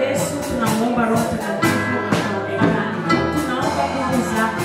Yesu tunamuomba Roho Mtakatifu akaonekane. Tunaomba nguvu zako.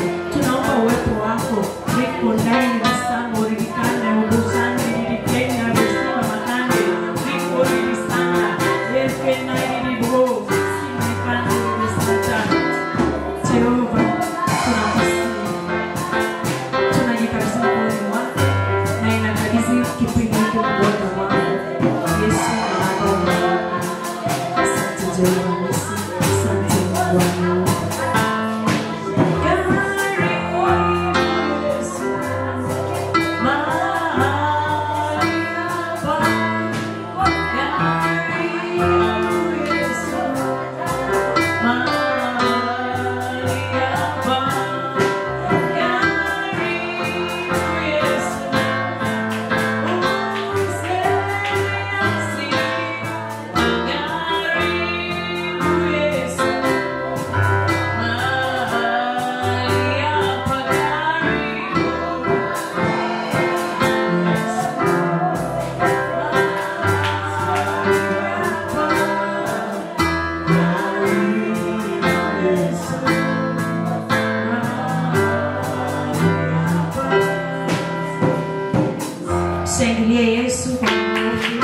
Tumshangilie Yesu kwa makofi.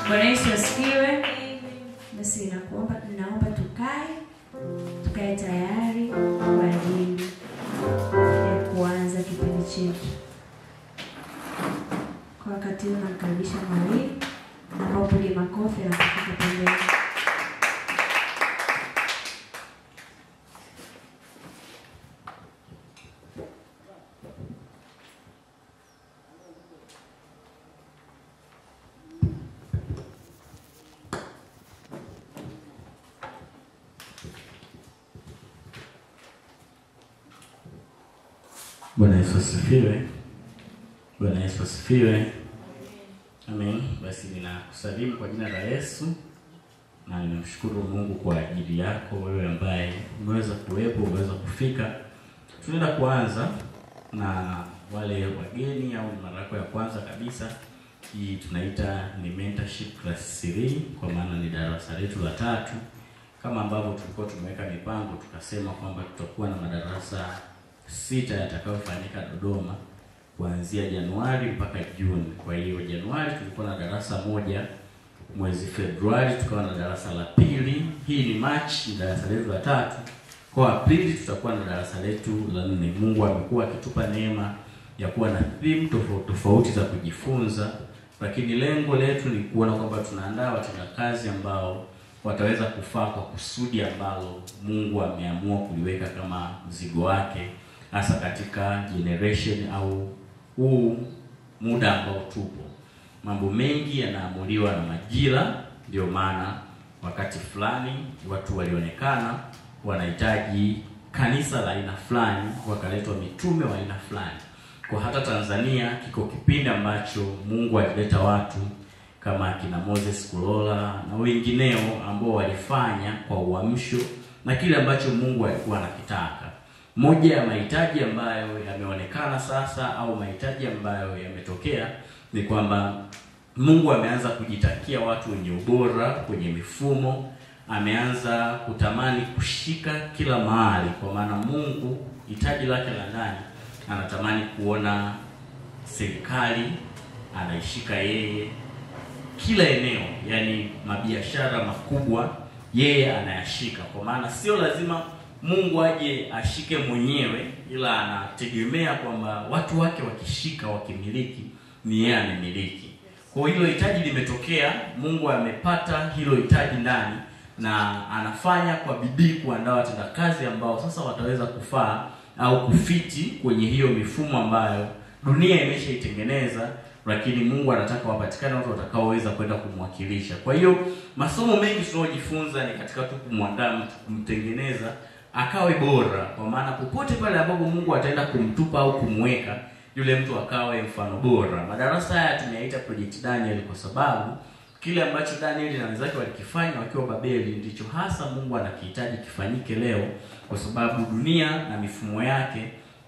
Bwana Yesu asifiwe. Basi ninaomba tukae tayari kwa ajili ya kuanza kipindi chetu. Kwa wakati huu namkaribisha mwalimu na mpige makofi na kufika pembeni. Bwana Yesu asifiwe. Bwana Yesu asifiwe. Amen. Basi ninakusalimu kwa jina la Yesu na ninamshukuru Mungu kwa ajili yako wewe ambaye umeweza kuwepo, umeweza kufika. Tunaenda kuanza na wale wageni au mara yako ya kwanza kabisa. Hii tunaita ni mentorship class 3 kwa maana ni darasa letu la 3. Kama ambavyo tulikuwa tumeweka mipango tukasema kwamba tutakuwa na madarasa 6 yatakayofanyika Dodoma kuanzia Januari mpaka Juni. Kwa hiyo Januari tulikuwa na darasa 1, mwezi Februari tukawa na darasa la 2, hii ni March ni darasa letu la 3. Kwa Aprili tutakuwa na darasa letu la 4. Mungu amekuwa akitupa neema ya kuwa na theme tofauti za kujifunza, lakini lengo letu ni kuona kwamba tunaandaa watendakazi ambao wataweza kufaa kwa kusudi ambalo Mungu ameamua kuliweka kama mzigo wake, hasa katika generation au huu muda ambao tupo. Mambo mengi yanaamuliwa na majira, ndio maana wakati fulani watu walionekana wanahitaji kanisa la aina fulani, wakaletwa mitume wa aina fulani. Kwa hata Tanzania kiko kipindi ambacho Mungu alileta watu kama kina Moses Kulola na wengineo ambao walifanya kwa uamsho na kile ambacho Mungu alikuwa anakitaka. Moja ya mahitaji ambayo yameonekana sasa au mahitaji ambayo yametokea ni kwamba Mungu ameanza kujitakia watu wenye ubora kwenye mifumo, ameanza kutamani kushika kila mahali, kwa maana Mungu hitaji lake la ndani anatamani kuona serikali anaishika yeye kila eneo, yani mabiashara makubwa yeye anayashika. Kwa maana sio lazima Mungu aje ashike mwenyewe, ila anategemea kwamba watu wake wakishika, wakimiliki, ni yeye amemiliki. Kwa hilo hitaji limetokea, Mungu amepata hilo hitaji ndani na anafanya kwa bidii kuandaa watendakazi ambao sasa wataweza kufaa au kufiti kwenye hiyo mifumo ambayo dunia imeshaitengeneza, lakini Mungu anataka wapatikane watu watakaoweza kwenda kumwakilisha. Kwa hiyo masomo mengi tunayojifunza ni katika tu kumwandaa mtu, kumtengeneza akawe bora, kwa maana popote pale ambapo Mungu ataenda kumtupa au kumweka yule mtu akawe mfano bora. Madarasa haya tumeyaita Project Daniel kwa sababu kile ambacho Daniel na wenzake walikifanya wakiwa Babeli ndicho hasa Mungu anakihitaji kifanyike leo, kwa sababu dunia na mifumo yake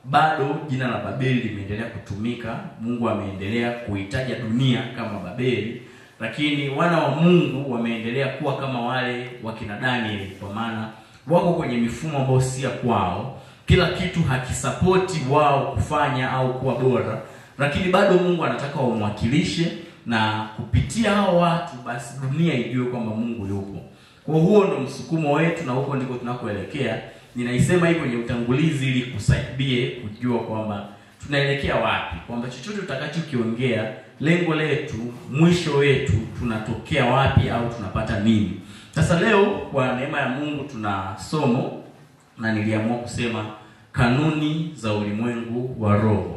bado jina la Babeli limeendelea kutumika. Mungu ameendelea kuitaja dunia kama Babeli, lakini wana wa Mungu wameendelea kuwa kama wale wakina Daniel, kwa maana wako kwenye mifumo ambayo si ya kwao. Kila kitu hakisapoti wao kufanya au kuwa bora, lakini bado Mungu anataka wamwakilishe, na kupitia hao watu basi dunia ijue kwamba Mungu yupo. Kwa huo ndo msukumo wetu na huko ndiko tunakoelekea. Ninaisema hivi kwenye utangulizi ili kusaidie kujua kwamba tunaelekea wapi, kwamba chochote tutakachokiongea lengo letu, mwisho wetu tunatokea wapi au tunapata nini. Sasa leo kwa neema ya Mungu tuna somo na niliamua kusema kanuni za ulimwengu wa roho.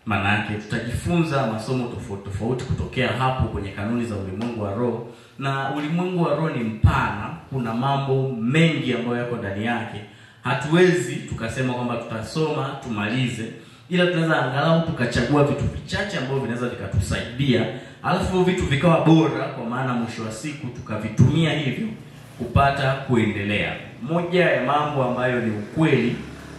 Maana yake tutajifunza masomo tofauti kutokea hapo kwenye kanuni za ulimwengu wa roho. Na ulimwengu wa roho ni mpana, kuna mambo mengi ambayo yako ndani yake. Hatuwezi tukasema kwamba tutasoma tumalize, ila tunaweza angalau tukachagua vitu vichache ambavyo vinaweza vikatusaidia, alafu vitu vikawa bora, kwa maana mwisho wa siku tukavitumia hivyo kupata kuendelea. Moja ya mambo ambayo ni ukweli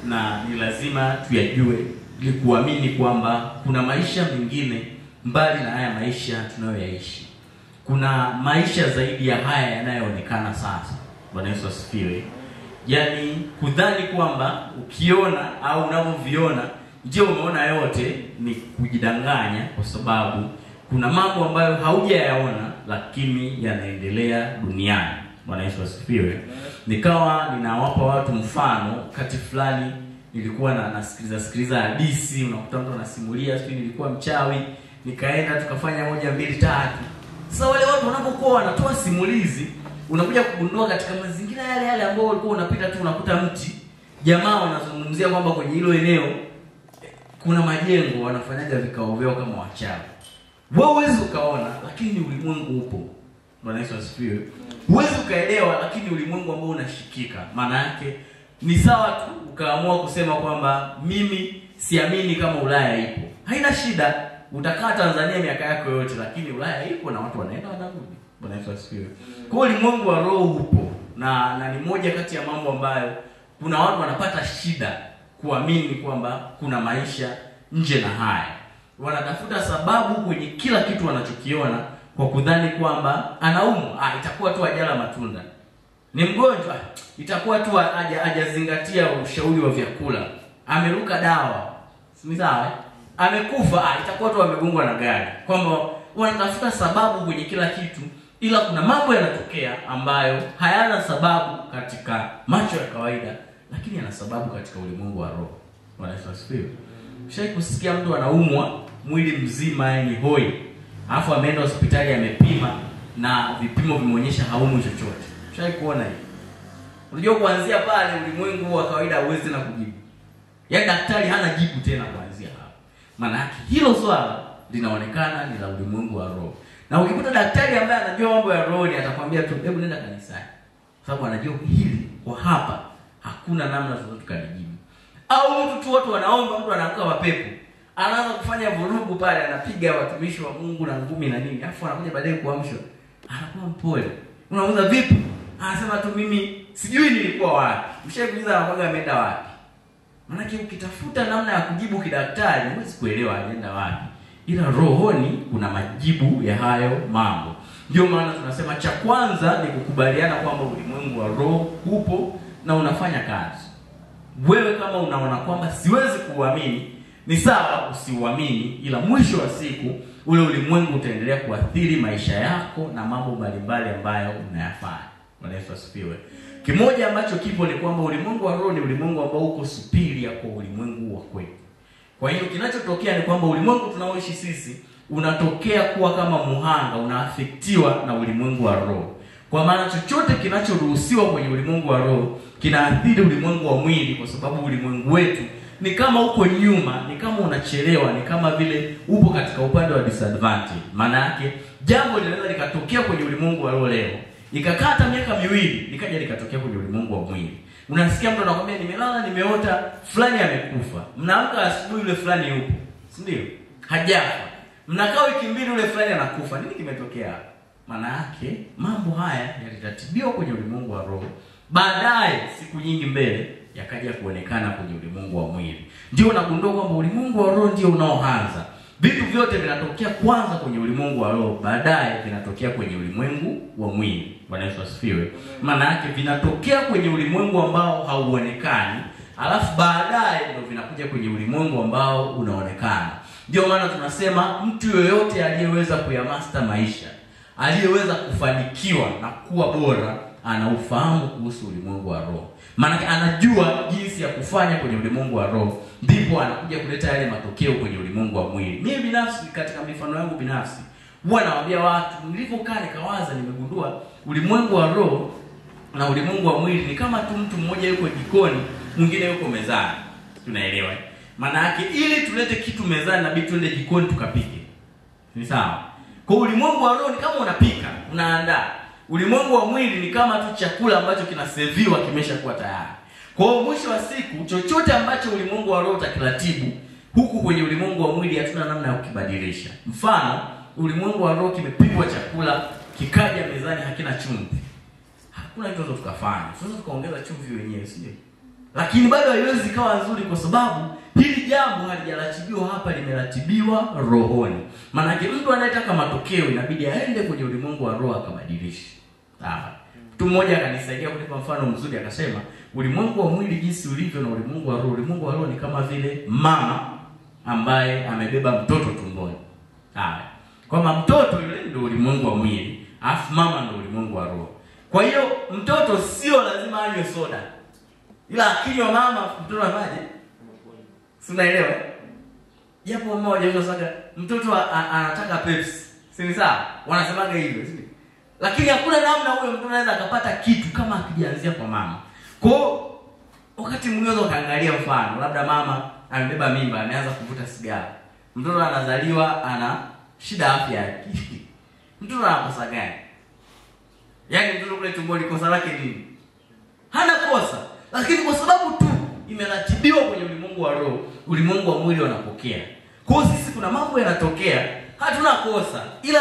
na ni lazima tuyajue ni kuamini kwamba kuna maisha mengine mbali na haya maisha tunayoyaishi. Kuna maisha zaidi ya haya yanayoonekana sasa. Bwana Yesu asifiwe. Yaani kudhani kwamba ukiona au unavyoviona ndio umeona yote ni kujidanganya, kwa sababu kuna mambo ambayo haujayaona lakini yanaendelea duniani. Bwana Yesu asifiwe. Nikawa ninawapa watu mfano, kati fulani nilikuwa nasikiliza hadithi, unakuta mtu anasimulia sio nilikuwa mchawi, nikaenda tukafanya 1 2 3. Sasa wale watu wanapokuwa wanatoa simulizi, unakuja kugundua katika mazingira yale ambayo ulikuwa unapita tu unakuta mti, jamaa wanazungumzia kwamba kwenye hilo eneo kuna majengo, wanafanyaga vikao vyao kama wachawi. Wewe huwezi ukaona, lakini ulimwengu upo. Bwana Yesu asifiwe. Huwezi ukaelewa, lakini ulimwengu ambao unashikika. Maana yake ni sawa tu ukaamua kusema kwamba mimi siamini kama Ulaya ipo. Haina shida, utakaa Tanzania miaka yako yote, lakini Ulaya ipo na watu wanaenda wanarudi. Bwana Yesu asifiwe. Kwa ulimwengu wa roho upo, na ni moja kati ya mambo ambayo kuna watu wanapata shida kuamini kwamba kuna maisha nje na haya. Wanatafuta sababu kwenye kila kitu wanachokiona, kwa kudhani kwamba anaumwa, itakuwa tu ajala matunda. Ni mgonjwa, itakuwa tu hajazingatia ushauri wa vyakula. Ameruka dawa, si sawa? Amekufa, itakuwa tu amegongwa na gari. Kwamba wanatafuta sababu kwenye kila kitu, ila kuna mambo yanatokea ambayo hayana sababu katika macho ya kawaida, lakini yana sababu katika ulimwengu wa roho. Bwana Yesu asifiwe. Ushawahi kusikia mtu anaumwa mwili mzima, ni hoi, alafu ameenda hospitali amepima na vipimo vimeonyesha haumwi chochote? Ushawahi kuona hiyo? Unajua kuanzia pale ulimwengu wa kawaida hauwezi na kujibu. Yaani daktari hana jibu tena kuanzia hapo. Maana yake hilo swala linaonekana ni la ulimwengu wa roho. Na ukikuta daktari ambaye anajua mambo ya roho, atakwambia tu hebu nenda kanisani. Sababu anajua hili kwa hapa hakuna namna zozote tukalijibu. Au mtu tu watu wanaomba, mtu anaanguka mapepo, anaanza kufanya vurugu pale, anapiga watumishi wa Mungu na ngumi na nini, alafu anakuja baadaye kuamshwa, anakuwa mpole. Unauliza vipi? Anasema tu mimi sijui nilikuwa wapi. Mshaikuuliza anakuwa ameenda wapi? Maana ukitafuta namna ya kujibu kidaktari huwezi kuelewa ameenda wapi. Ila rohoni kuna majibu ya hayo mambo. Ndio maana tunasema cha kwanza ni kukubaliana kwamba ulimwengu wa roho upo na unafanya kazi. Wewe kama unaona kwamba siwezi kuamini, ni sawa usiuamini, ila mwisho wa siku ule ulimwengu utaendelea kuathiri maisha yako na mambo mbalimbali ambayo unayafanya. Bwana Yesu asifiwe. Kimoja ambacho kipo ni kwamba ulimwengu wa roho ni ulimwengu ambao uko superior kwa ulimwengu wa kweli. Kwa hiyo kinachotokea ni kwamba ulimwengu tunaoishi sisi unatokea kuwa kama muhanga, unaafektiwa na ulimwengu wa roho. Kwa maana chochote kinachoruhusiwa kwenye ulimwengu wa roho kinaathiri ulimwengu wa mwili, kwa sababu ulimwengu wetu ni kama uko nyuma, ni kama unachelewa, ni kama vile upo katika upande wa disadvantage. Maana yake jambo linaweza likatokea kwenye ulimwengu wa roho leo, ikakata miaka 2, likaja likatokea kwenye ulimwengu wa mwili. Unasikia mtu anakuambia nimelala nimeota fulani amekufa. Mnaamka asubuhi yule fulani yupo. Si ndio? Hajafa. Mnakaa wiki 2 yule fulani anakufa. Nini kimetokea hapa? Maana yake mambo haya yalitaratibiwa kwenye ulimwengu wa roho. Baadaye siku nyingi mbele yakaja kuonekana kwenye ulimwengu wa mwili. Ndio unagundua kwamba ulimwengu wa roho ndio unaoanza. Vitu vyote vinatokea kwanza kwenye ulimwengu wa roho, baadaye vinatokea kwenye ulimwengu wa mwili. Bwana Yesu asifiwe. Maana yake vinatokea kwenye ulimwengu ambao hauonekani, alafu baadaye ndio vinakuja kwenye ulimwengu ambao unaonekana. Ndio maana tunasema mtu yoyote aliyeweza kuyamaster maisha, aliyeweza kufanikiwa na kuwa bora, anaufahamu kuhusu ulimwengu wa roho. Maana anajua jinsi ya kufanya kwenye ulimwengu wa roho, ndipo anakuja kuleta yale matokeo kwenye ulimwengu wa mwili. Mimi binafsi katika mifano yangu binafsi huwa nawaambia watu, nilipokaa nikawaza, nimegundua ulimwengu wa roho na ulimwengu wa mwili ni kama tu mtu mmoja yuko jikoni, mwingine yuko mezani. Tunaelewa? Maana yake ili tulete kitu mezani na bitu tuende jikoni tukapike. Ni sawa? Kwa ulimwengu wa roho ni kama unapika, unaandaa. Ulimwengu wa mwili ni kama tu chakula ambacho kinaserviwa kimeshakuwa tayari. Kwa hiyo mwisho wa siku chochote ambacho ulimwengu wa roho utakiratibu, huku kwenye ulimwengu wa mwili hatuna namna ya kukibadilisha. Mfano, ulimwengu wa roho kimepikwa chakula kikaja mezani hakina chumvi. Hakuna kitu tukafanya. Sasa tukaongeza chumvi wenyewe, sio? Lakini bado haiwezi kawa nzuri kwa sababu hili jambo halijaratibiwa hapa, limeratibiwa rohoni. Maana yake mtu anayetaka matokeo inabidi aende kwenye ulimwengu wa roho akabadilishe. Mtu mmoja akanisaidia kunipa mfano mzuri, akasema ulimwengu wa mwili jinsi ulivyo na ulimwengu wa roho ni kama vile mama ambaye amebeba mtoto tumboni. Haya. Kwamba mtoto yule ndio ulimwengu wa mwili, alafu mama ndio ulimwengu wa roho. Kwa hiyo mtoto sio lazima anywe soda. Ila akinywa mama mtoto anaje? Si unaelewa? Japo mmoja anasema mtoto anataka Pepsi. Si ni sawa? Wanasemaga hivyo, si? Lakini hakuna namna huyo mtoto anaweza akapata kitu kama akijianzia kwa mama. Kwa wakati mwingine ukaangalia mfano, labda mama amebeba mimba, ameanza kuvuta sigara. Mtoto anazaliwa ana shida afya ya akili. Mtoto anakosa gani? Yaani mtoto kule tumboni kosa lake nini? Hana kosa. Lakini kwa sababu tu imeratibiwa kwenye ulimwengu wa roho, ulimwengu wa mwili wanapokea. Kwa hiyo sisi kuna mambo yanatokea, hatuna kosa. Ila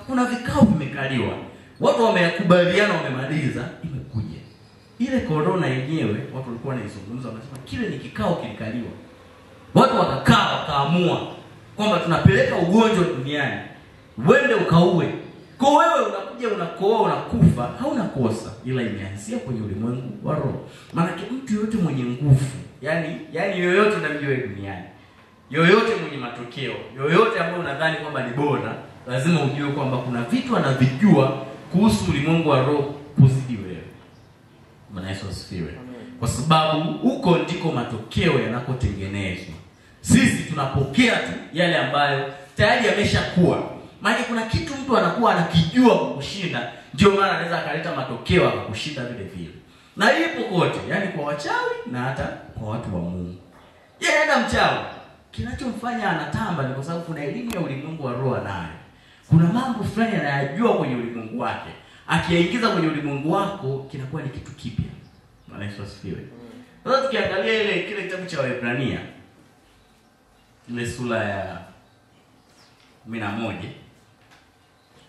kuna vikao vimekaliwa. Watu wamekubaliana, wamemaliza, imekuja. Ile corona yenyewe watu walikuwa wanaizungumza, wanasema kile ni kikao kilikaliwa. Watu wakakaa wakaamua kwamba tunapeleka ugonjwa duniani, uende ukaue. Kwa wewe unakuja unakoa unakufa, hauna kosa, ila imeanzia kwenye ulimwengu wa roho. Maana mtu yote mwenye nguvu, yani yoyote unamjua duniani, yoyote mwenye matokeo, yoyote ambaye unadhani kwamba ni bora, lazima ujue kwamba kuna vitu anavijua kuhusu ulimwengu wa roho kuzidi wewe. Bwana Yesu asifiwe. Kwa sababu huko ndiko matokeo yanakotengenezwa. Sisi tunapokea tu yale ambayo tayari yameshakuwa. Maana kuna kitu mtu anakuwa anakijua kukushinda, ndio maana anaweza akaleta matokeo akakushinda vile vile. Na ipo kote, yani kwa wachawi na hata kwa watu wa Mungu. Yeye hata mchawi, kinachomfanya anatamba ni kwa sababu kuna elimu ya ulimwengu wa roho nayo. Kuna mambo fulani anayajua kwenye ulimwengu wake. Akiyaingiza kwenye ulimwengu wako kinakuwa ni kitu kipya. Bwana Yesu asifiwe. Sasa tukiangalia kile kitabu cha Waebrania, ile sura ya 11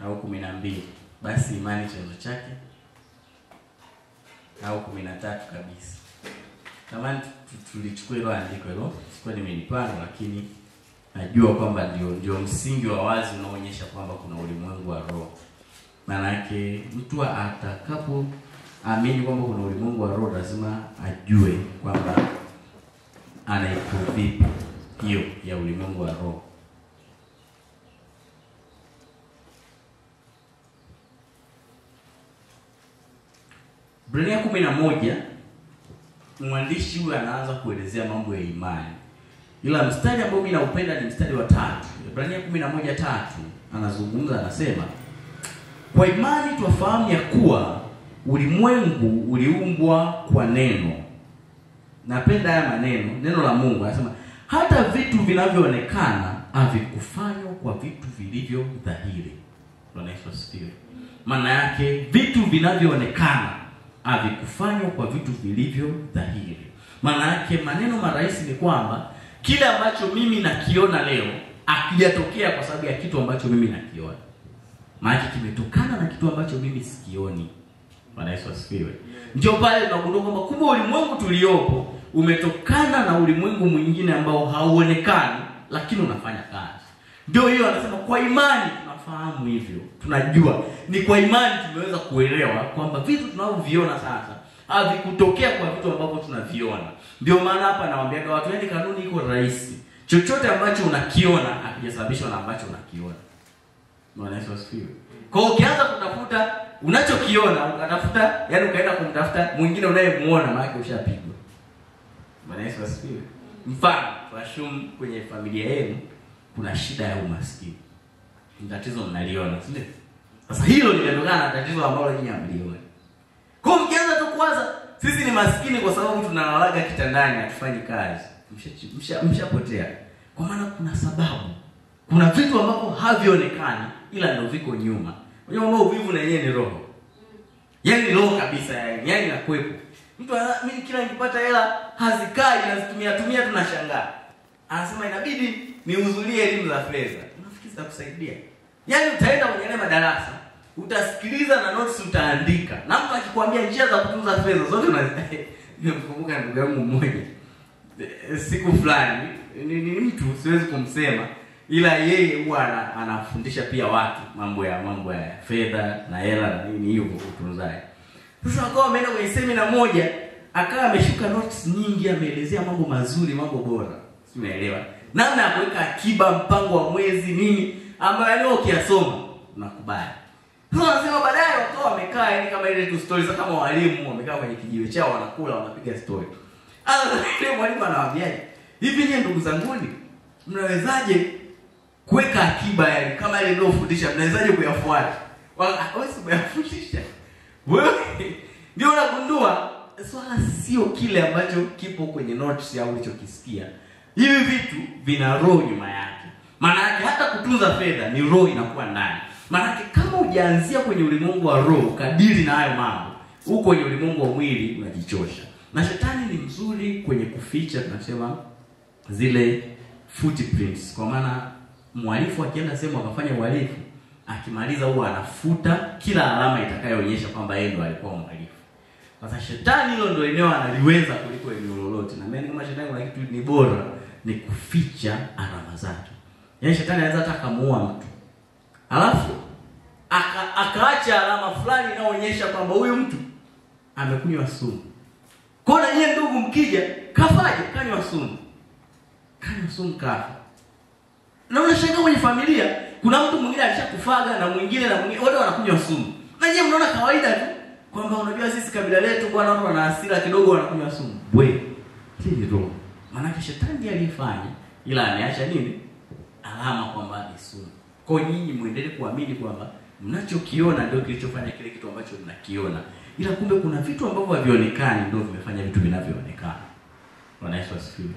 au 12, basi imani chanzo chake, au 13 kabisa. Tamani tulichukua hilo andiko hilo, sikuwa nimelipanga, lakini najua kwamba ndio msingi wa wazi unaoonyesha kwamba kuna ulimwengu wa roho. Maana yake mtu atakapo amini kwamba kuna ulimwengu wa roho, lazima ajue kwamba anaipo vipi hiyo ya ulimwengu wa roho. Waebrania 11, mwandishi huyu anaanza kuelezea mambo ya imani. Ila mstari ambao mimi naupenda ni mstari wa 3. Waebrania 11:3 anazungumza, anasema, kwa imani tufahamu ya kuwa ulimwengu uliumbwa kwa neno. Napenda haya maneno, neno la Mungu. Anasema hata vitu vinavyoonekana havikufanywa kwa vitu vilivyo dhahiri. Bwana Yesu asifiwe. Maana yake vitu vinavyoonekana havikufanywa kwa vitu vilivyo dhahiri. Maana yake maneno marahisi ni kwamba kile ambacho mimi nakiona leo akijatokea kwa sababu ya kitu ambacho mimi nakiona. Maana kimetokana na kitu ambacho mimi sikioni. Bwana Yesu asifiwe. Ndio pale tunagundua kwamba kumbe ulimwengu tuliopo umetokana na ulimwengu mwingine ambao hauonekani lakini unafanya kazi. Ndio hiyo anasema kwa imani tunafahamu hivyo. Tunajua ni kwa imani tumeweza kuelewa kwamba vitu tunavyoviona sasa havikutokea kwa vitu ambavyo tunaviona. Ndio maana hapa anawaambia watu, yani kanuni iko rahisi. Chochote ambacho unakiona hakijasababishwa na ambacho unakiona. Bwana Yesu asifiwe. Kwa hiyo ukianza kutafuta unachokiona, ukatafuta, yani ukaenda kumtafuta mwingine unayemuona, maana yake ushapigwa. Bwana Yesu asifiwe. Mfano, washumu kwenye familia yenu kuna shida ya umaskini. Ni tatizo mnaliona, si ndio? Sasa hilo limetokana na tatizo ambalo nyinyi hamliona. Kwa hiyo mkianza tu kwanza sisi ni maskini kwa sababu tunalalaga kitandani hatufanyi kazi, mshapotea. Kwa maana kuna sababu. Kuna vitu ambavyo havionekani ila ndio viko nyuma. Unajua mambo uvivu na yenyewe ni roho. Yaani roho kabisa, yani inakuepo. Mtu mimi kila nikipata hela hazikai, nazitumia tunashangaa. Anasema inabidi nihudhurie elimu za fedha. Unafikiri zitakusaidia? Yaani utaenda kwenye madarasa, utasikiliza na notes utaandika. Na mtu akikwambia njia za kutunza fedha zote nimkumbuka ndugu yangu mmoja. Siku fulani ni mtu siwezi kumsema, ila yeye huwa anafundisha pia watu mambo ya fedha na hela na nini hiyo kutunzaje. Sasa akawa ameenda kwenye semina moja, akawa ameshuka notes nyingi, ameelezea mambo mazuri, mambo bora. Si unaelewa? namna ya kuweka akiba, mpango wa mwezi nini, ambayo leo ukiyasoma unakubali. Sasa wanasema baadaye watu wamekaa yani kama ile tu stories kama walimu wamekaa kwenye kijiwe chao wanakula wanapiga story. Ile mwalimu anawaambiaje? Hivi nyinyi ndugu zanguni, mnawezaje kuweka akiba yani kama ile ndio fundisha, mnawezaje kuyafuata? Wewe kuyafundisha. Wewe ndio unagundua swala sio kile ambacho kipo kwenye notes au ulichokisikia. Hivi vitu vina roho nyuma yake. Maana yake hata kutunza fedha ni roho inakuwa ndani. Maana yake kama hujaanzia kwenye ulimwengu wa roho kadiri na hayo mambo, huko kwenye ulimwengu wa mwili unajichosha. Na shetani ni mzuri kwenye kuficha, tunasema zile footprints. Kwa maana mhalifu akienda sehemu akafanya uhalifu, akimaliza huwa anafuta kila alama itakayoonyesha kwamba yeye ndo alikuwa mhalifu. Sasa shetani hilo ndio eneo analiweza kuliko eneo lolote. Na mimi kama shetani kuna kitu ni bora ni kuficha alama zake. Yaani shetani anaweza hata kumuua mtu, alafu akaacha alama fulani inayoonyesha kwamba huyu mtu amekunywa sumu. Kwa na yeye ndugu mkija, kafaje? Kanywa sumu. Kanywa sumu kafa. Na unashangaa kwenye familia kuna mtu mwingine alishakufaga na mwingine wote wanakunywa sumu. Na yeye mnaona kawaida tu kwamba unajua sisi kabila letu bwana watu wana hasira kidogo wanakunywa sumu. Wewe hili roho. Maana shetani ndiye alifanya, ila ameacha nini? Alama kwamba ni sumu. Kwa nyinyi muendelee kuamini kwamba mnachokiona ndio kilichofanya kile kitu ambacho mnakiona. Ila kumbe kuna vitu ambavyo havionekani ndio vimefanya vitu vinavyoonekana. Bwana Yesu asifiwe.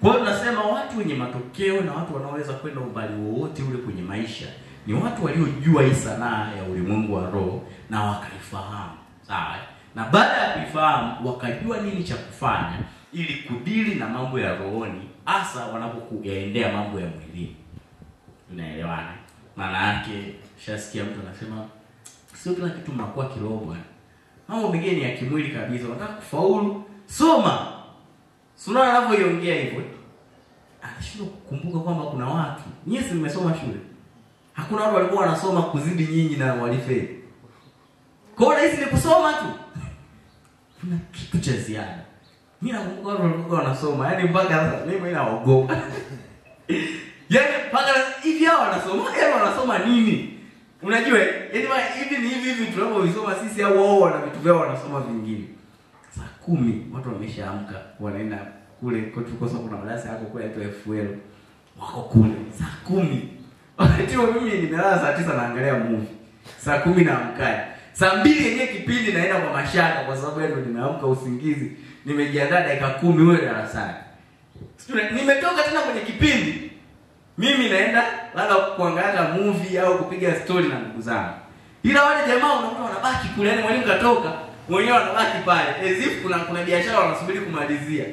Kwa hiyo tunasema watu wenye matokeo na watu wanaoweza kwenda umbali wowote ule kwenye maisha ni watu waliojua hii sanaa ya ulimwengu wa roho na wakaifahamu. Sawa? Na baada ya kuifahamu wakajua nini cha kufanya ili kudili na mambo ya rohoni, hasa wanapokuendea mambo ya mwili. Tunaelewana? Maana yake shasikia mtu anasema sio kila kitu mnakuwa kiroho bwana. Mambo mengine ya kimwili kabisa. Unataka kufaulu, soma. Sura anavyoiongea hivyo. Anashindwa kukumbuka kwamba kuna watu. Nyinyi si mmesoma shule. Hakuna watu walikuwa wanasoma kuzidi nyinyi na walifeli. Kwa hiyo ni kusoma tu. Kuna kitu cha ziada. Mimi nakumbuka watu walikuwa wanasoma, yani mpaka sasa mimi naogopa. Yaani mpaka hivi hao wanasoma nini? Unajua, yaani hivi ni hivi tunapovisoma sisi au wao wana vitu vyao wanasoma vingine. Saa 10 watu wameshaamka wanaenda kule kwetu kuna madarasa yako kule yaitwa FL. Wako kule saa 10. Wakati mimi nimelala saa 9 naangalia movie. Saa 10 naamka. Saa 2 yenyewe kipindi naenda kwa mashaka kwa sababu ndio nimeamka usingizi. Nimejiandaa dakika 10 wewe darasani. Nimetoka tena kwenye kipindi. Mimi naenda labda kuangalia movie au kupiga story na ndugu zangu. Ila wale jamaa unakuta wanabaki kule, yani mwalimu katoka, wenyewe wanabaki pale. As if kuna biashara wanasubiri kumalizia.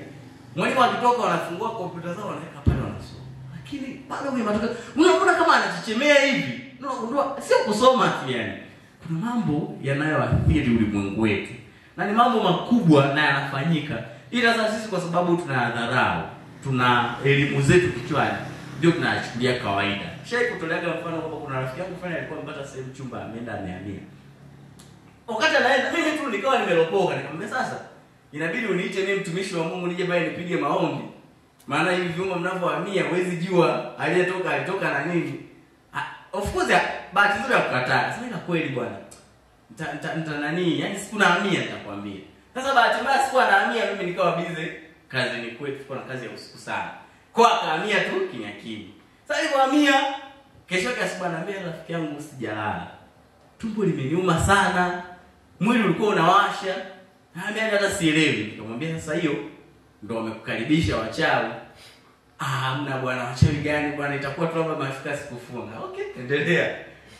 Mwalimu akitoka wanafungua kompyuta zao wanaweka pale wanasoma. Lakini bado mimi matokeo unaona kama anachichemea hivi. Unaona sio kusoma tu yani. Kuna mambo yanayoathiri ulimwengu wetu. Na ni mambo makubwa na yanafanyika. Ila sasa sisi kwa sababu tunadharau, tuna elimu zetu kichwani, ndio tunachukulia kawaida. Shai kutolea mfano kwamba kuna rafiki yangu fulani alikuwa amepata sehemu chumba ameenda amehamia. Wakati anaenda mimi tu nikawa nimeropoka, nikamwambia sasa inabidi uniite mimi mtumishi wa Mungu nije pale nipige maombi. Maana hivi vyumba mnavyohamia huwezi jua alitoka na nini. Of course bahati nzuri ya kukataa. Sasa ina kweli bwana. Nita nani? Yaani siku nahamia nitakwambia. Sasa bahati mbaya siku anahamia mimi nikawa busy kazini kwetu, tuko na kazi ya usiku sana. Kwa akahamia tu kimya kimya. Sasa alipohamia kesho yake asubuhi anambia rafiki yangu sijalala. Tumbo limeniuma sana. Mwili ulikuwa unawasha. Anambia hata sielewi. Nikamwambia sasa hiyo ndio wamekukaribisha wachawi. Mna bwana wachawi gani bwana, itakuwa tu labda mafika sikufunga. Okay, endelea.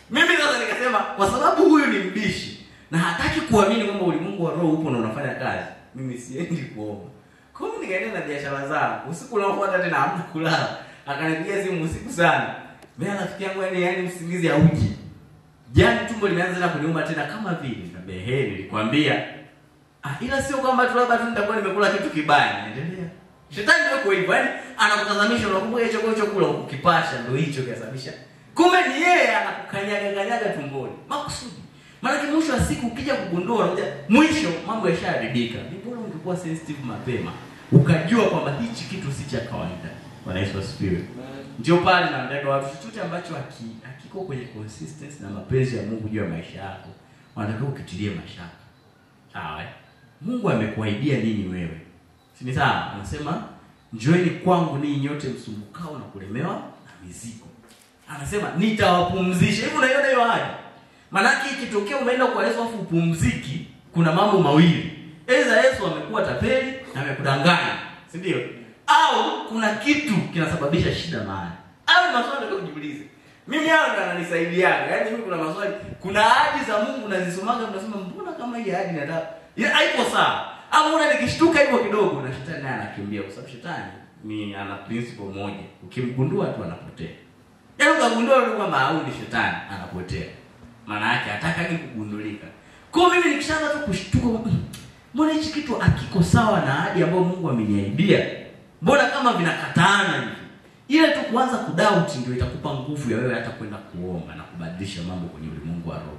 Mimi sasa nikasema kwa sababu huyu ni mbishi na hataki kuamini kwamba ulimwengu wa roho upo na unafanya kazi, mimi siendi kuomba. Kwa hiyo nikaenda na biashara zangu. Usiku unaofuata tena hamna kulala. Akanipigia simu usiku sana. Mimi rafiki yangu yani usingizi hauji. Jana tumbo limeanza tena kuniuma tena kama vile. Nikamwambia nilikwambia. Ila sio kwamba tu labda nitakuwa nimekula kitu kibaya. Endelea. Shetani ndio kwa hivyo, yani anakutazamisha unakumbuka hicho chakula ukipasha ndio hicho kiasababisha. Kumbe ni yeye anakukanyaga tumboni. Makusudi. Maana mwisho wa siku ukija kugundua mwisho mambo yashaharibika. Ni bora ungekuwa sensitive mapema. Ukajua kwamba hichi kitu si cha kawaida. Bwana Yesu asifiwe. Ndio pale naambia watu chochote ambacho hakiko kwenye consistency na mapenzi ya Mungu juu ya maisha yako, wanataka ukitilie mashaka. Sawa? Mungu amekuahidia nini wewe? Si ni sawa? Anasema njooni kwangu ninyi nyote msumbukao na kulemewa na mizigo. Anasema nitawapumzisha. Hivi unaiona hiyo ahadi? Maana ikitokea umeenda kwa Yesu afu upumziki, kuna mambo mawili. Aidha Yesu amekuwa tapeli na amekudanganya, si ndio? Au kuna kitu kinasababisha shida mahali. Au maswali ndio kujiulize. Mimi hao ndo ananisaidia. Yaani mimi kuna maswali, kuna ahadi za Mungu nazisomaga unasema mbona kama hii ahadi nataka haiko sawa. Au una nikishtuka hivyo kidogo na shetani naye anakimbia kwa sababu shetani ni ana principle moja. Ukimgundua tu anapotea. Yaani ukagundua tu kwamba au ni shetani anapotea. Maana yake hataki kugundulika. Kwa mimi nikishaanza tu kushtuka, mbona hichi kitu hakiko sawa na ahadi ambayo Mungu ameniahidia? Mbona kama vinakataana hivi? Ile tu kuanza kudoubt ndio itakupa nguvu ya wewe hata kwenda kuomba na kubadilisha mambo kwenye ulimwengu wa roho.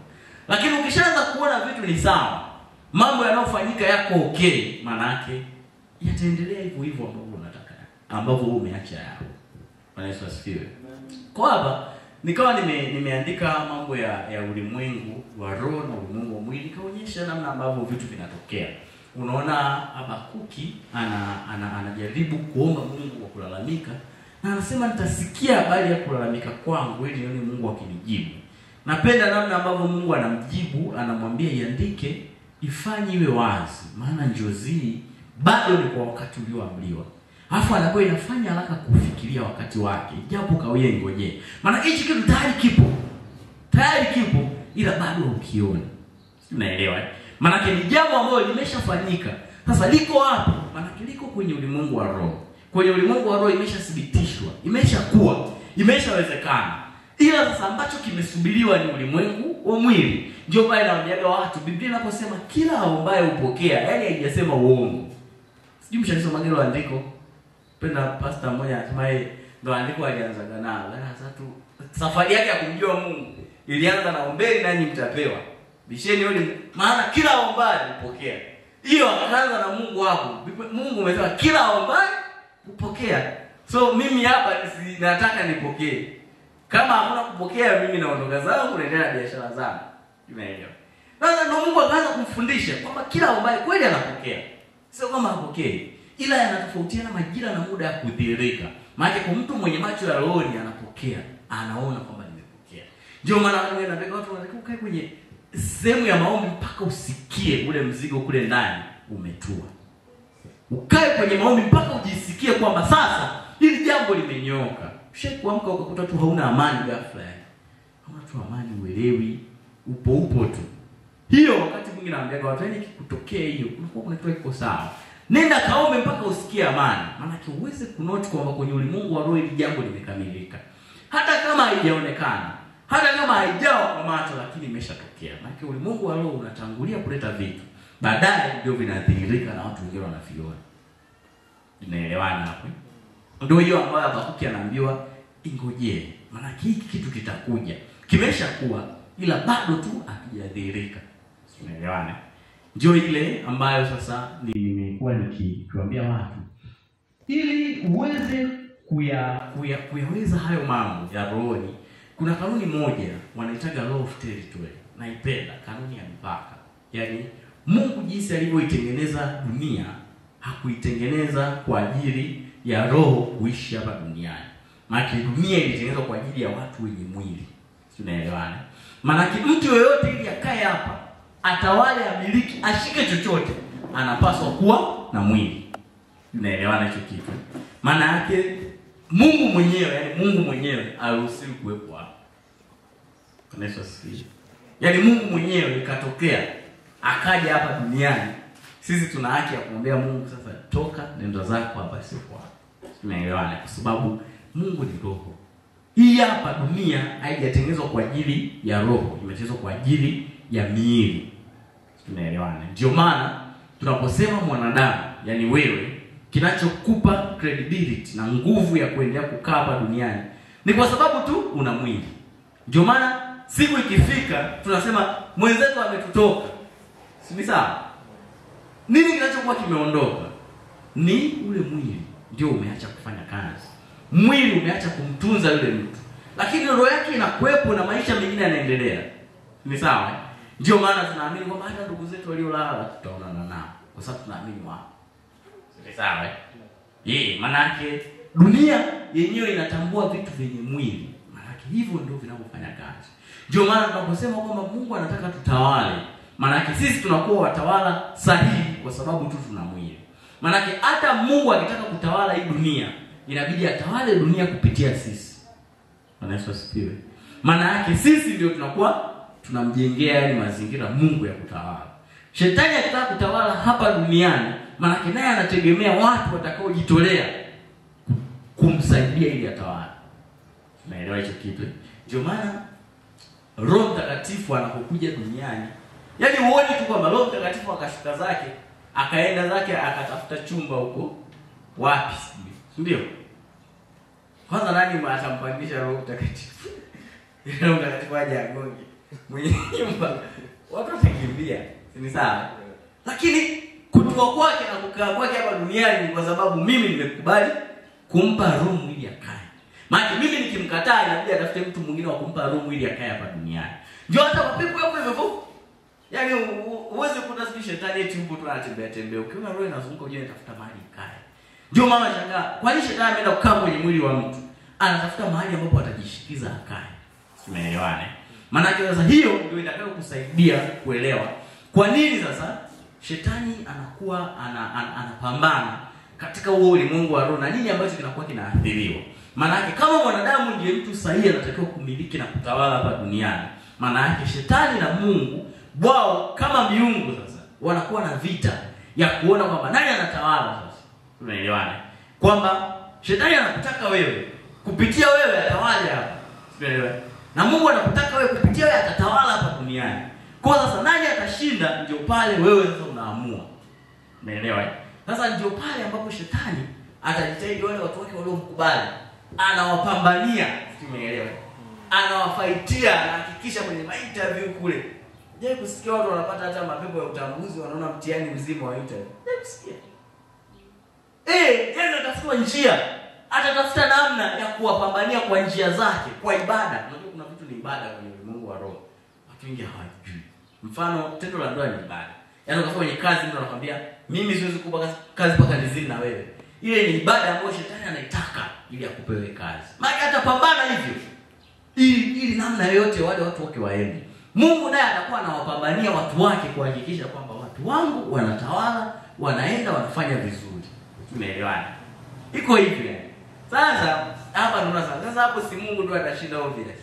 Lakini ukishaanza kuona vitu ni sawa, mambo yanayofanyika yako okay, maana yake yataendelea hivyo hivyo ambavyo unataka, ambavyo wewe umeacha yao. Bwana Yesu asifiwe. Kwa hapa nikawa nimeandika mambo ya ulimwengu wa roho na ulimwengu wa mwili, kaonyesha namna ambavyo vitu vinatokea. Unaona Habakuki anajaribu kuomba Mungu kwa kulalamika, na anasema nitasikia habari ya kulalamika kwangu ili nione Mungu akinijibu. Napenda namna ambavyo Mungu anamjibu, anamwambia iandike, ifanye iwe wazi, maana njozi bado ni kwa wakati ulioamriwa. Alafu anakuwa inafanya haraka kufikiria wakati wake, japo kawie ngoje. Maana hichi kitu tayari kipo ila bado ukiona. Unaelewa? Maana ni jambo ambalo limeshafanyika. Sasa liko wapi? Maana liko kwenye ulimwengu wa roho. Kwenye ulimwengu wa roho imeshathibitishwa, imeshakuwa, imeshawezekana. Ila sasa ambacho kimesubiriwa ni ulimwengu wa mwili. Ndio pale naambiaga watu, Biblia inaposema kila aombaye upokea, yani haijasema uongo. Sijui mshalisoma hilo andiko. Penda pastor mmoja anasema ndo andiko alianzaga nalo. Sasa tu safari yake ya kumjua Mungu ilianza na ombeni nanyi mtapewa. Bisheni yule, maana kila aombaye upokea. Hiyo akaanza na Mungu hapo. Mungu amesema kila aombaye upokea. So mimi hapa nataka nipokee. Kama hakuna kupokea, mimi naondoka zangu naendelea na biashara zangu. Umeelewa? Sasa ndio Mungu akaanza kumfundisha kwamba kila aombaye kweli anapokea. Sio kama hapokei, ila yanatofautiana majira na muda ya kudhihirika. Maana kwa mtu mwenye macho ya roho anapokea, anaona kwamba nimepokea. Ndio maana nataka watu ukae kwenye sehemu ya maombi mpaka usikie ule mzigo kule ndani umetua. Ukae kwenye maombi mpaka ujisikie kwamba sasa hili jambo limenyooka. Ushakuamka ukakuta tu hauna amani ghafla yani. Hauna tu amani, uelewi, upo tu. Hiyo wakati mwingine naambia watu yani kikutokea hiyo, unakuwa kuna kitu kiko sawa. Nenda kaombe mpaka usikie amani. Maana uweze kunote kwamba kwenye ulimwengu wa roho hili jambo limekamilika. Hata kama haijaonekana, hata kama haijawa kwa macho, lakini imeshatokea. Maana ulimwengu wa roho unatangulia kuleta vitu, baadaye ndio vinadhihirika na watu wengine wanaviona. Inaelewana hapo? Ndio hiyo ambayo Habakuki anaambiwa ingojee, maana hiki kitu kitakuja. Kimeshakuwa ila bado tu hakijadhihirika. Unaelewana? Ndio ile ambayo sasa nimekuwa nikiwaambia watu ili uweze kuyaweza hayo mambo ya rohoni. Kuna kanuni moja wanaitaga law of territory. Naipenda kanuni ya mipaka. Yaani Mungu jinsi alivyoitengeneza dunia hakuitengeneza kwa ajili ya roho kuishi hapa duniani. Maana dunia ilitengenezwa kwa ajili ya watu wenye mwili. Tunaelewana? Maana mtu yoyote ili akae hapa, atawale, amiliki, ashike chochote, anapaswa kuwa na mwili. Tunaelewana hicho kitu? Maana yake Mungu mwenyewe, yani Mungu mwenyewe haruhusiwi kuwepo hapa. Kwa Yesu asifiwe. Yani Mungu mwenyewe katokea akaja hapa duniani. Sisi tuna haki ya kumwambia Mungu sasa toka nenda zako hapa, sio kwa. Tunaelewana? Kwa sababu Mungu ni roho. Hii hapa dunia haijatengenezwa kwa ajili ya roho, imetengenezwa kwa ajili ya miili. Tunaelewana? Ndio maana tunaposema mwanadamu, yani wewe, kinachokupa credibility na nguvu ya kuendelea kukaa hapa duniani ni kwa sababu tu una mwili. Ndio maana siku ikifika tunasema mwenzetu ametutoka. Si sawa? Nini kinachokuwa kimeondoka? Ni ule mwili ndio umeacha kufanya kazi. mwili umeacha kumtunza yule mtu, lakini roho yake inakuepo na maisha mengine yanaendelea. Ni sawa? Ndio maana tunaamini kwamba hata ndugu zetu waliolala tutaonana nao, kwa sababu tunaamini wao. Ni sawa? Maana yake dunia yenyewe inatambua vitu vyenye mwili. Maana yake hivyo ndio vinavyofanya kazi. Ndio maana tunaposema kwamba Mungu anataka tutawale, maana yake sisi tunakuwa watawala sahihi kwa sababu tu tuna mwili. Maana yake hata Mungu akitaka kutawala hii dunia, inabidi atawale dunia kupitia sisi. Bwana Yesu asifiwe. Maana yake sisi ndio tunakuwa tunamjengea yale mazingira Mungu ya kutawala. Shetani akitaka kutawala hapa duniani, maana yake naye anategemea watu watakaojitolea kumsaidia ili atawale. Unaelewa hicho kitu? Ndio maana Roho Mtakatifu anapokuja duniani, yaani uone tu kwamba Roho Mtakatifu akashuka zake, akaenda zake akatafuta chumba huko wapi, ndio? Kwanza nani atampandisha Roho Mtakatifu? Roho Mtakatifu aje agonge mwenye nyumba, watu watakimbia, ni sawa? Lakini kutua kwake na kukaa kwake hapa duniani ni kwa sababu mimi nimekubali kumpa roho ili akae. Maana mimi nikimkataa inabidi atafute mtu mwingine wa kumpa roho ili akae hapa duniani. Ndio hata mapepo yako hivyo. Yaani uweze kuta shetani eti mtu tu anatembea. Ukiona roho inazunguka uje tafuta mahali ikae. Ndio mama shangaa, kwa nini shetani ameenda kukaa kwenye mwili wa mtu? Anatafuta mahali ambapo atajishikiza akae. Tumeelewana? Maana sasa hiyo ndio itakayo kusaidia kuelewa kwa nini sasa shetani anakuwa anapambana katika huo ulimwengu wa roho na nini ambacho kinakuwa kinaathiriwa. Maana yake kama mwanadamu ndiye mtu sahihi anatakiwa kumiliki na kutawala hapa duniani, maana yake shetani na Mungu wao kama miungu sasa wanakuwa na vita ya kuona kwamba nani anatawala sasa. Tunaelewana? Kwamba shetani anakutaka wewe, kupitia wewe atawale hapa. Tunaelewana? Na Mungu anakutaka wewe, kupitia wewe atatawala hapa duniani. Kwa sasa nani atashinda, ndio pale wewe sasa unaamua. Umeelewa? Sasa ndio pale ambapo shetani atajitahidi wale watu wake waliomkubali, anawapambania, tumeelewa? Anawafaitia, anahakikisha kwenye interview kule. Je, kusikia watu wanapata hata mapepo ya utambuzi, wanaona mtihani mzima wa interview. Je, kusikia? Yeye anatafuta njia, atatafuta namna ya kuwapambania kwa njia zake, kwa ibada. Unajua kuna vitu ni ibada kwenye Mungu wa roho. Watu wengi hawajui. Mfano tendo la ndoa ni ibada. Yaani ukafanya kwenye kazi mtu anakuambia mimi siwezi kukupa kazi mpaka nizini na wewe. Ile ni ibada ambayo shetani anaitaka ili akupewe kazi. Maana atapambana hivyo. Ili namna yoyote wale watu wake waende. Mungu naye atakuwa anawapambania watu wake kuhakikisha kwamba watu wangu wanatawala, wanaenda wanafanya vizuri. Tumeelewana? Iko hivi yani. Sasa hapa tunaona sasa hapo si Mungu ndo atashinda obvious.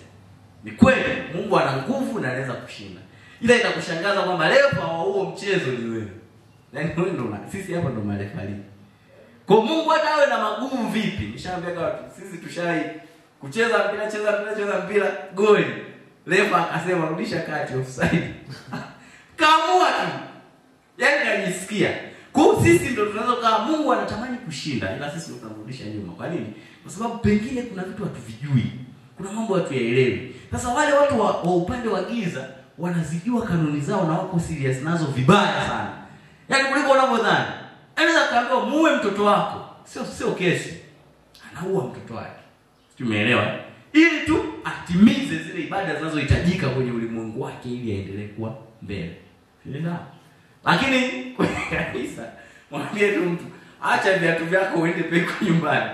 Ni kweli Mungu ana nguvu na anaweza kushinda. Ila itakushangaza kwamba leo kwa huo mchezo ni wewe. Yaani wewe ndo sisi hapa ndo marefali. Kwa Mungu hata awe na magumu vipi? Nishaambia kwa watu sisi tushai kucheza mpira, cheza mpira, goli. Refa akasema rudisha kati, offside. Kaamua tu. Yaani kajisikia. Kwa sisi ndo tunaweza kama Mungu anatamani kushinda ila sisi ndo tunarudisha nyuma. Kwa nini? Kwa sababu pengine kuna vitu hatuvijui. Kuna mambo hatuyaelewi. Sasa wale watu wa upande wa giza wanazijua kanuni zao na wako serious nazo vibaya sana. Yaani kuliko unavyodhani. Anaweza kaambia muue mtoto wako. Sio kesi. Anaua mtoto wake. Tumeelewa? Ili tu atimize zile ibada zinazohitajika kwenye ulimwengu wake ili aendelee kuwa mbele. Unaelewa? Lakini kwa kanisa mwambie tu mtu acha viatu vyako uende peko nyumbani.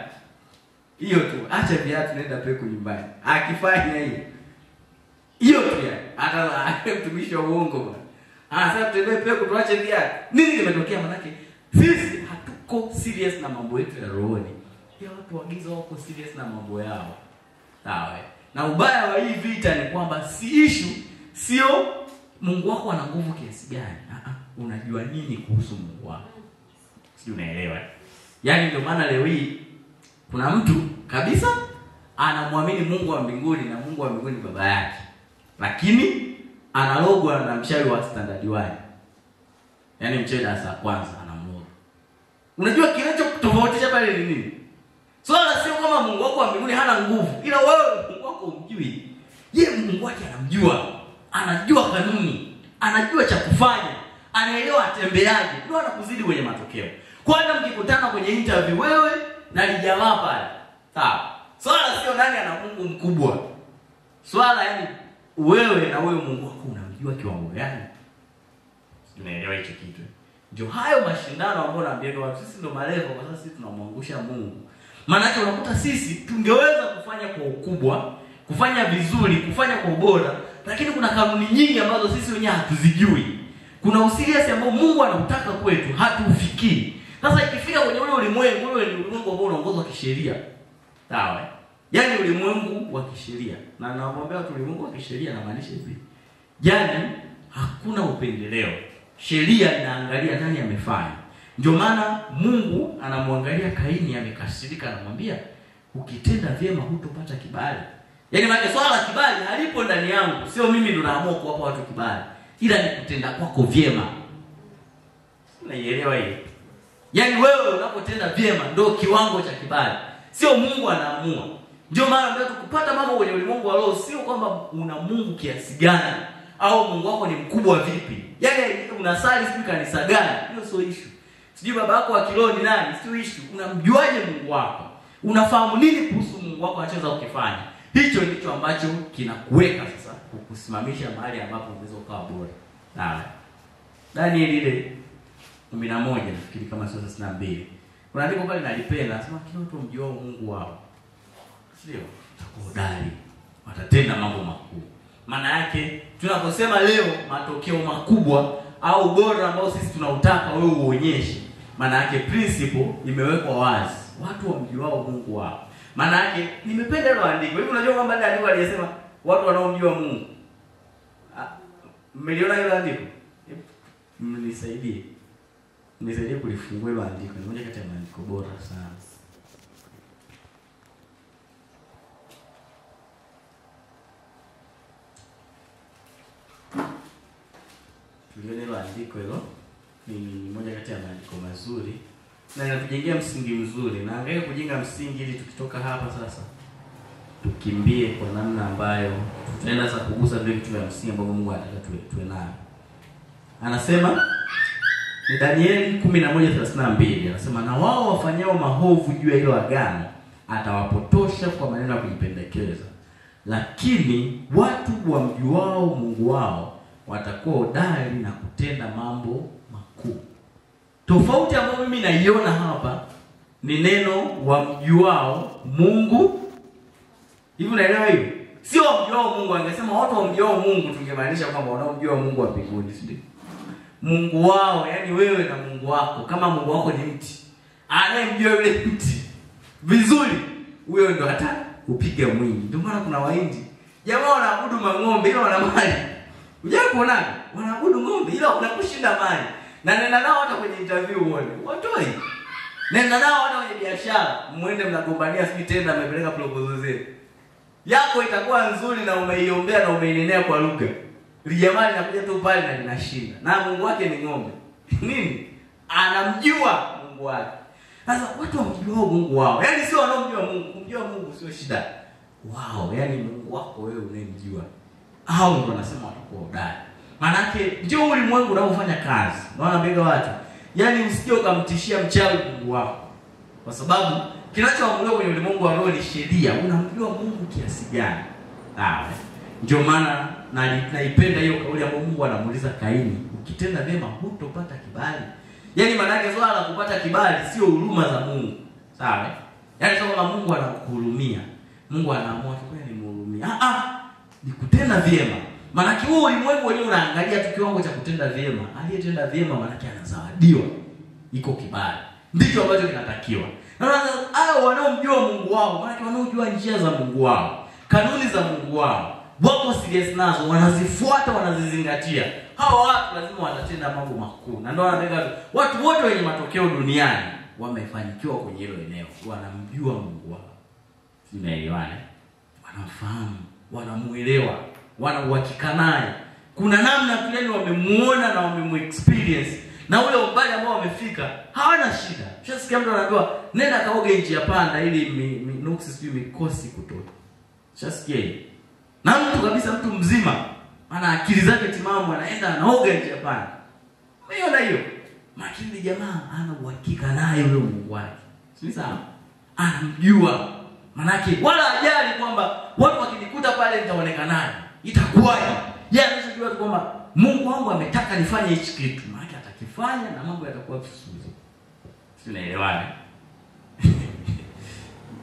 Hiyo tu, acha viatu nenda peko nyumbani. Akifanya hiyo tu yani, hata mtumishi wa uongo bwana. Sasa tutembee peko tuache viatu. Nini kimetokea? Manake sisi hatuko serious na mambo yetu ya rohoni. Pia watu wagiza wako serious na mambo yao. Sawa. Na ubaya wa hii vita ni kwamba si issue sio Mungu wako ana nguvu kiasi gani. Unajua nini kuhusu Mungu wako? Si unaelewa? Yaani ndio maana leo hii kuna mtu kabisa anamwamini Mungu wa mbinguni na Mungu wa mbinguni baba yake. Lakini analogwa na mchawi wa standard 1. Yaani mchawi darasa kwanza anamloga. Unajua kinachotofautisha pale ni nini? Swala sio kama Mungu wako wa mbinguni hana nguvu, ila wewe Mungu wako umjui. Yeye Mungu wake anamjua. Anajua kanuni, anajua cha kufanya, anaelewa atembeaje. Ndio anakuzidi kwenye matokeo. Kwa hata mkikutana kwenye interview wewe na lijamaa pale. Sawa. Swala sio nani ana Mungu mkubwa. Swala yani wewe na wewe Mungu wako unamjua kiwango gani? Unaelewa hicho kitu? Ndio hayo mashindano ambayo naambia watu sisi ndo malengo kwa sababu sisi tunamwangusha Mungu. Maana yake unakuta sisi tungeweza kufanya kwa ukubwa, kufanya vizuri, kufanya kwa ubora, lakini kuna kanuni nyingi ambazo sisi wenyewe hatuzijui. Kuna usiriasi ambao Mungu anautaka kwetu, hatuufikii. Sasa ikifika kwenye ule ulimwengu, ule ni ulimwengu ambao unaongozwa kisheria. Sawa? Yaani ulimwengu wa kisheria. Na nawaambia watu ulimwengu wa kisheria na maanisha hivi. Yaani hakuna upendeleo. Sheria inaangalia nani amefanya. Ndio maana Mungu anamwangalia Kaini amekasirika, anamwambia ukitenda vyema hutopata kibali. Yaani maana swala la kibali halipo ndani yangu. Sio mimi ndo naamua kuwapa watu kibali. Ila ni kutenda kwako vyema. Unaielewa hiyo? Yaani wewe unapotenda vyema ndio kiwango cha kibali. Sio Mungu anaamua. Ndio maana ndio kupata mambo kwenye ulimwengu wa roho sio kwamba una Mungu kiasi gani au Mungu wako ni mkubwa vipi. Yaani unasali siku kanisa gani? Hiyo sio issue. Sijui baba yako wa kiroho ni nani? Sio issue. Unamjuaje Mungu wako? Unafahamu nini kuhusu Mungu wako anachoweza ukifanya? Hicho ndicho ambacho kinakuweka sasa kukusimamisha mahali ambapo unaweza ukawa bora. Sawa. Daniel ile 11 nafikiri kama sio 62. Kuna andiko pale nalipenda, anasema kila mtu mjua Mungu wao. Sio? Takodari. Watatenda mambo makubwa. Maana yake tunaposema leo matokeo makubwa au bora ambao sisi tunautaka wewe uonyeshe, maana yake principle imewekwa wazi. Watu wamjuao Mungu wao. Maana yake nimependa hilo andiko. Hivi unajua kwamba ile andiko aliyesema watu wanaomjua Mungu. Mmeliona hilo andiko? Mnisaidie. Nisaidie kulifungua hilo andiko. Ni moja kati ya maandiko bora sana. Tulione hilo andiko hilo. Ni moja kati ya maandiko mazuri. Na inatujengea msingi mzuri. Na angalia kujenga msingi ili tukitoka hapa sasa tukimbie kwa namna ambayo tutaenda sasa kugusa vile vitu vya msingi ambavyo Mungu anataka tuwe nayo. Anasema ni Danieli 11:32. Anasema na wao wafanyao maovu juu ya hilo agano atawapotosha kwa maneno ya kujipendekeza. Lakini watu wamjuao Mungu wao watakuwa hodari na kutenda mambo makuu. Tofauti ambayo mimi naiona hapa ni neno wamjuao Mungu. Hivi unaelewa hiyo? Sio wamjuao Mungu, angesema watu wamjuao Mungu tungemaanisha kwamba wanaomjua Mungu wa mbinguni, sio? Mungu wao, yani wewe na Mungu wako. Kama Mungu wako ni mti, anayemjua yule mti vizuri, wewe ndio hata upiga mwingi. Ndio maana kuna Wahindi jamaa wanaabudu mang'ombe ila wana mali. Unajua kuona wanaabudu ng'ombe ila wanakushinda mali. Na nenda nao hata kwenye interview uone. Watoi. Nenda nao hata kwenye biashara, muende mnagombania sisi tenda amepeleka proposal zetu. Yako itakuwa nzuri na umeiombea na umeinenea kwa lugha. Lijamaa linakuja tu pale na linashinda. Na Mungu wake ni ng'ombe. Nini? Anamjua Mungu wake. Sasa watu wamjua Mungu wao. Yaani sio wanaomjua Mungu. Kumjua Mungu sio shida. Wao, yaani Mungu wako wewe unayemjua. Hao ndio wanasema watakuwa hodari. Maana yake ndio ulimwengu unaofanya kazi. Unaona mbega watu. Yaani usije ukamtishia mchawi Mungu wako. Kwa sababu kinachoamuliwa kwenye ulimwengu wa roho ni sheria. Unamjua Mungu kiasi gani? Sawa. Ndio maana naipenda hiyo kauli ambayo Mungu anamuuliza Kaini, ukitenda vyema hutopata kibali. Yaani maana yake swala la kupata kibali sio huruma za Mungu. Sawa? Yaani swala la Mungu anakuhurumia. Mungu anaamua kweli ni mhurumia. Ni kutenda vyema. Maana yake huo ulimwengu wenyewe unaangalia tu kiwango cha kutenda vyema. Aliyetenda vyema maana yake anazawadiwa. Iko kibali. Ndicho ambacho kinatakiwa. Na hao wanaomjua Mungu wao, maana yake wanaojua njia za Mungu wao, kanuni za Mungu wao, wako serious nazo, wanazifuata, wanazizingatia. Hao watu lazima watatenda mambo makuu. Na ndio wanataka watu wote wenye matokeo duniani wamefanikiwa kwenye hilo eneo. Wanamjua Mungu wao. Tunaelewana? Wanafahamu, wanamuelewa, wana uhakika naye. Kuna namna fulani wamemuona na wamemuexperience. Na ule umbali ambao wamefika hawana shida. Ushasikia mtu anaambiwa nenda kaoge nje ya panda ili nuksi sijui mikosi kutoka. Ushasikia? Na mtu kabisa, mtu mzima ana akili zake timamu, anaenda anaoga nje ya panda. Umeona hiyo? Makini jamaa ana uhakika naye yule Mungu wake. Si sawa? Anamjua. Manake wala hajali kwamba watu wakinikuta pale nitaonekanaje, itakuwaje. Yeye anachojua tu kwamba Mungu wangu ametaka nifanye hichi kitu, maana atakifanya na mambo yatakuwa vizuri. Tunaelewana?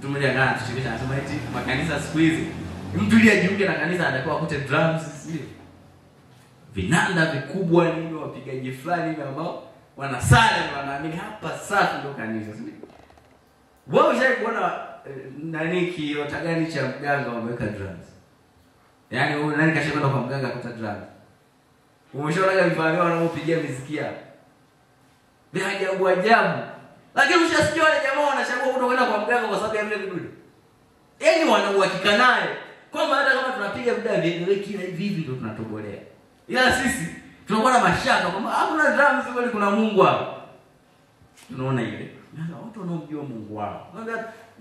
Tumejangana tushirika anasema eti makanisa siku hizi mtu ili ajiunge na kanisa anatakiwa akute drums, sio? Vinanda vikubwa nini, wapigaji fulani hivi ambao wanasali wanaamini hapa safi ndio kanisa, sio? Wewe unataka kuona nani kiota gani cha mganga wameweka drums? Yaani wewe nani kashakwenda kwa mganga kuta drums? Umeshaona vifaa vyao wanaopigia muziki hapo? Bila ajabu. Lakini ushasikia wale jamaa wanachagua kutokwenda kwa mganga kwa sababu ya vile vidudu. Yaani wana uhakika naye kwamba hata kama tunapiga muda vieleweki na hivi ndio tunatobolea. Ila sisi tunakuwa na mashaka kwamba hakuna drums kweli, kuna Mungu hapo. Tunaona ile. Na watu wanaomjua Mungu wao.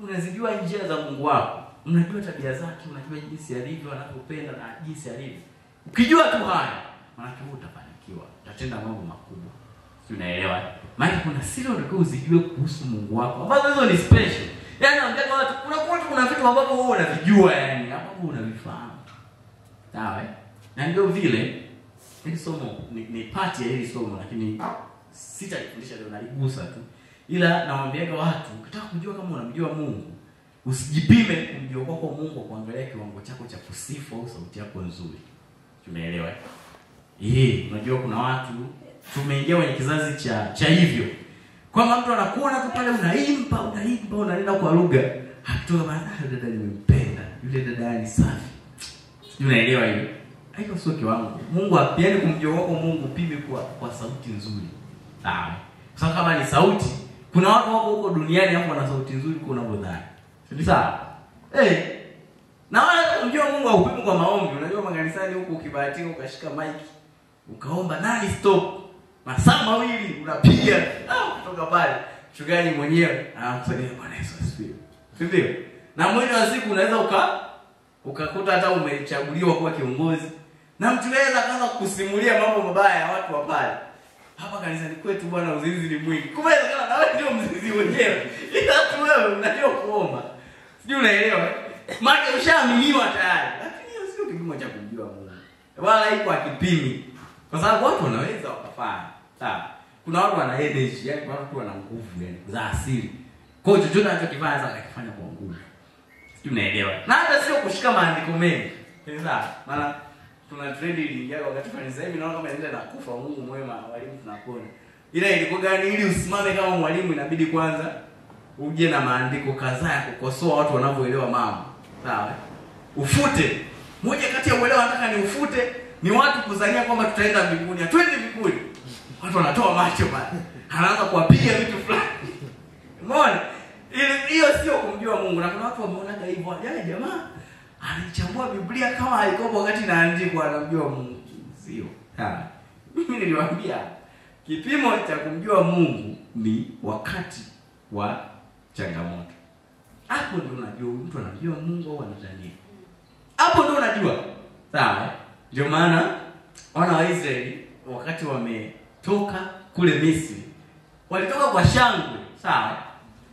Unazijua njia za Mungu wako. Unajua tabia zake, unajua jinsi alivyo, anapopenda na jinsi alivyo. Ukijua tu haya, maana utafanikiwa. Utatenda mambo makubwa. Tunaelewa. Maana kuna siri unataka uzijue kuhusu Mungu wako. Ambazo hizo ni special. Yaani unataka watu kuna vitu ambavyo wewe unavijua, yani hapo unavifahamu. Sawa? Na ndio vile hili somo ni part ya hili somo, lakini sitalifundisha leo, naligusa tu. Ila nawaambiaga watu, ukitaka kujua kama unamjua Mungu, usijipime kumjua kwako Mungu kwa kuangalia kiwango chako cha kusifu au sauti yako nzuri. Tumeelewa? Unajua kuna watu tumeingia kwenye kizazi cha hivyo. Kwamba mtu anakuona tu pale unaimba, unaenda kwa lugha. Hakitoka maana dada nimempenda. Yule dada ni safi. Unaelewa hiyo? Haiko sio kiwango. Mungu apiani kumjua kwako Mungu pime kwa sauti nzuri. Sawa. Kwa kama ni sauti, kuna watu wako huko duniani hapo wana sauti nzuri kwa unavyodhani. Sio sawa? Na wala kumjua Mungu haupimi kwa maombi. Unajua makanisani huko ukibahatika ukashika mic, ukaomba nani stop. Masaa mawili unapiga kutoka pale. Mchungaji mwenyewe anakusaidia, Bwana Yesu asifiwe. Ndio. Na mwisho wa siku unaweza ukakuta hata umechaguliwa kuwa kiongozi. Na mtu anaweza kaanza kusimulia mambo mabaya ya watu wa pale. Hapa kanisani kwetu bwana uzinzi ni mwingi. Kumbe kana na wewe ndio mzinzi mwenyewe. Ila tu wewe unajua kuomba. Sijui unaelewa? Maana ushaaminiwa tayari. Lakini hiyo sio kipimo cha kumjua Mungu. Wala iko akipimi. Kwa sababu watu wanaweza wakafanya. Sawa. Kuna watu wana energy, yani watu wana nguvu yani za asili. Kwa hiyo chochote anachokifanya sasa akifanya kwa nguvu. Sijui unaelewa? Na hata sio kushika maandiko mengi. Sawa? Maana tuna trend iliingia wakati fulani, sasa hivi naona kama inaenda na kufa. Mungu mwema, walimu tunapona. Ila ilikuwa gani, ili usimame kama mwalimu inabidi kwanza uje na maandiko kadhaa ya kukosoa watu wanavyoelewa mambo. Sawa? Ufute. Moja kati ya uelewa nataka ni ufute ni watu kuzania kwamba tutaenda mbinguni. Hatuendi mbinguni. Watu wanatoa macho pale. Anaanza kuwapiga vitu fulani. Umeona? Hiyo sio kumjua Mungu. Na kuna watu wameonaga hivyo. Yale jamaa anachambua Biblia kama haiko wakati inaandikwa anamjua Mungu. Sio. Mimi niliwaambia kipimo cha kumjua Mungu ni wakati wa changamoto. Hapo ndio unajua mtu anamjua Mungu au anadhania. Hapo ndio unajua. Sawa? Ndio maana wana wa Israeli wakati wametoka kule Misri, walitoka kwa shangwe. Sawa?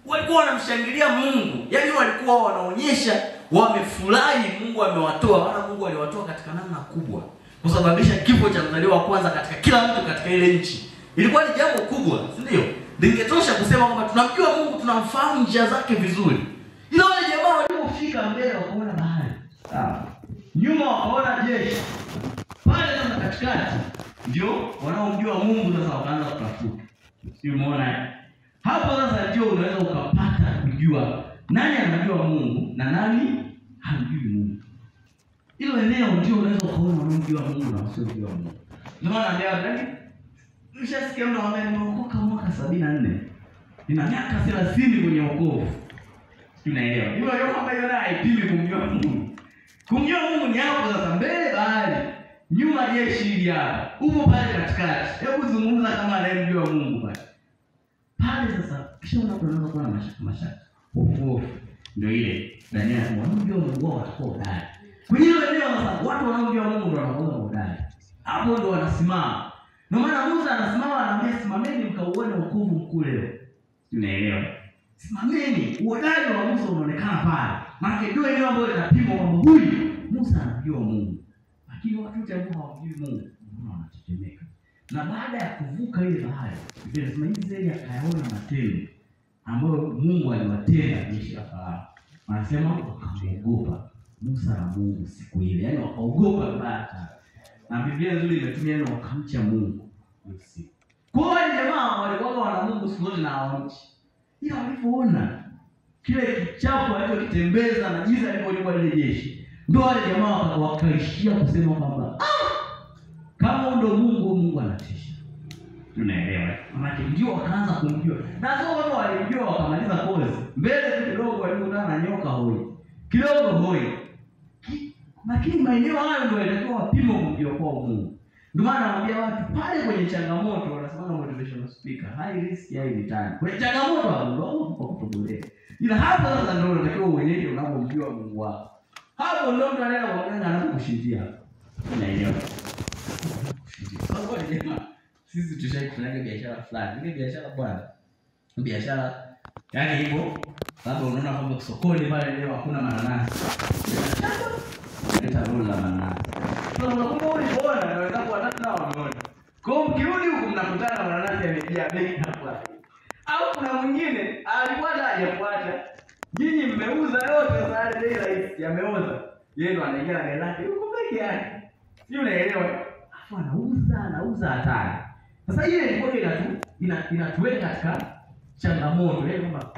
Walikuwa wanamshangilia Mungu. Yaani walikuwa wanaonyesha wamefurahi Mungu amewatoa. Wana Mungu aliwatoa katika namna kubwa, kusababisha kifo cha mzaliwa wa kwanza katika kila mtu katika ile nchi. Ilikuwa ni jambo kubwa, si ndio? Lingetosha kusema kwamba tunamjua Mungu, tunamfahamu njia zake vizuri. Ila wale jamaa walipofika mbele wakaona bahari. Sawa. Nyuma wakaona jeshi. Pale sasa katikati ndio wanaomjua Mungu sasa wakaanza kutafuta. Sio umeona? Hapo sasa ndio unaweza ukapata kujua nani anajua Mungu na nani hamjui Mungu. Hilo eneo ndio unaweza kuona wanaomjua Mungu na wasiomjua Mungu. Ndio maana ndio mshasikia mtu ambaye ameokoka mwaka 74. Ina miaka 30 kwenye wokovu. Tunaelewa. Hivyo ndio kwamba yeye haipimi kumjua Mungu. Kumjua Mungu ni hapo sasa mbele bahari, nyuma jeshi hili hapa. Upo pale katikati. Hebu zungumza kama anayemjua Mungu pale. Pale sasa kisha unaanza kuwa na mashaka. Hofu ndio ile. Daniel anamwambia Mungu wao watakuwa hodari. Kwenye ile eneo sasa watu wanaomjua Mungu ndio wanakuwa hodari. Hapo ndio wanasimama. Ndio maana Musa anasimama anamwambia simameni mkauone wokovu mkuu leo. Unaelewa? Simameni, uhodari wa Musa unaonekana pale. Maana ndio eneo ambalo linapimwa kwamba huyu Musa anajua Mungu. Lakini watu wote ambao hawajui Mungu wanatetemeka. Na baada ya kuvuka ile bahari, Biblia inasema Israeli akayaona matendo ambayo Mungu aliwatenda jeshi la Farao. Anasema wakaogopa Musa na Mungu siku ile. Yaani wakaogopa vibaya. Na Biblia nzuri imetumia neno wakamcha Mungu usiku. Kwa hiyo jamaa walikuwa wana Mungu siku zote na hawamchi. Ila walipoona kile kichapo alichokitembeza na giza lilipokuwa lile jeshi, ndio wale jamaa wakaishia kusema kwamba kama ndio Mungu anatisha. Tunaelewa. Maana ndio wakaanza kumjua. Na sio kama walijua wakamaliza kozi. Mbele tu kidogo walikutana na nyoka hoi. Kidogo hoi. Lakini maeneo hayo ndio yalikuwa wapimo kumjua kwa Mungu. Ndio maana naambia watu pale kwenye changamoto wanasema motivational speaker, high risk high return. Kwenye changamoto ndio kwa kutobulea. Ila hapo sasa ndio unatakiwa uenyeje unapomjua Mungu wako. Hapo ndio mtu anaenda kwa mganga anakushindia. Unaelewa? Sasa jamaa sisi tushakufanya biashara fulani. Ile biashara bwana. Biashara yani hivyo labda unaona kwamba sokoni pale leo hakuna mananasi. Leta rola mananasi. Sasa unakumbuka ulipoona na wenzako watatu nao wameona. Kwa mkirudi huko mnakutana mananasi yamejaa bei hapo. Au kuna mwingine alikuwa hajafuata. Nyinyi mmeuza yote sasa bei rahisi yameoza. Yeye ndo anaingia na gari lake huko peke yake. Sio unaelewa? Afu anauza hatari. Sasa ile ilikuwa inatuweka katika changamoto ile kwamba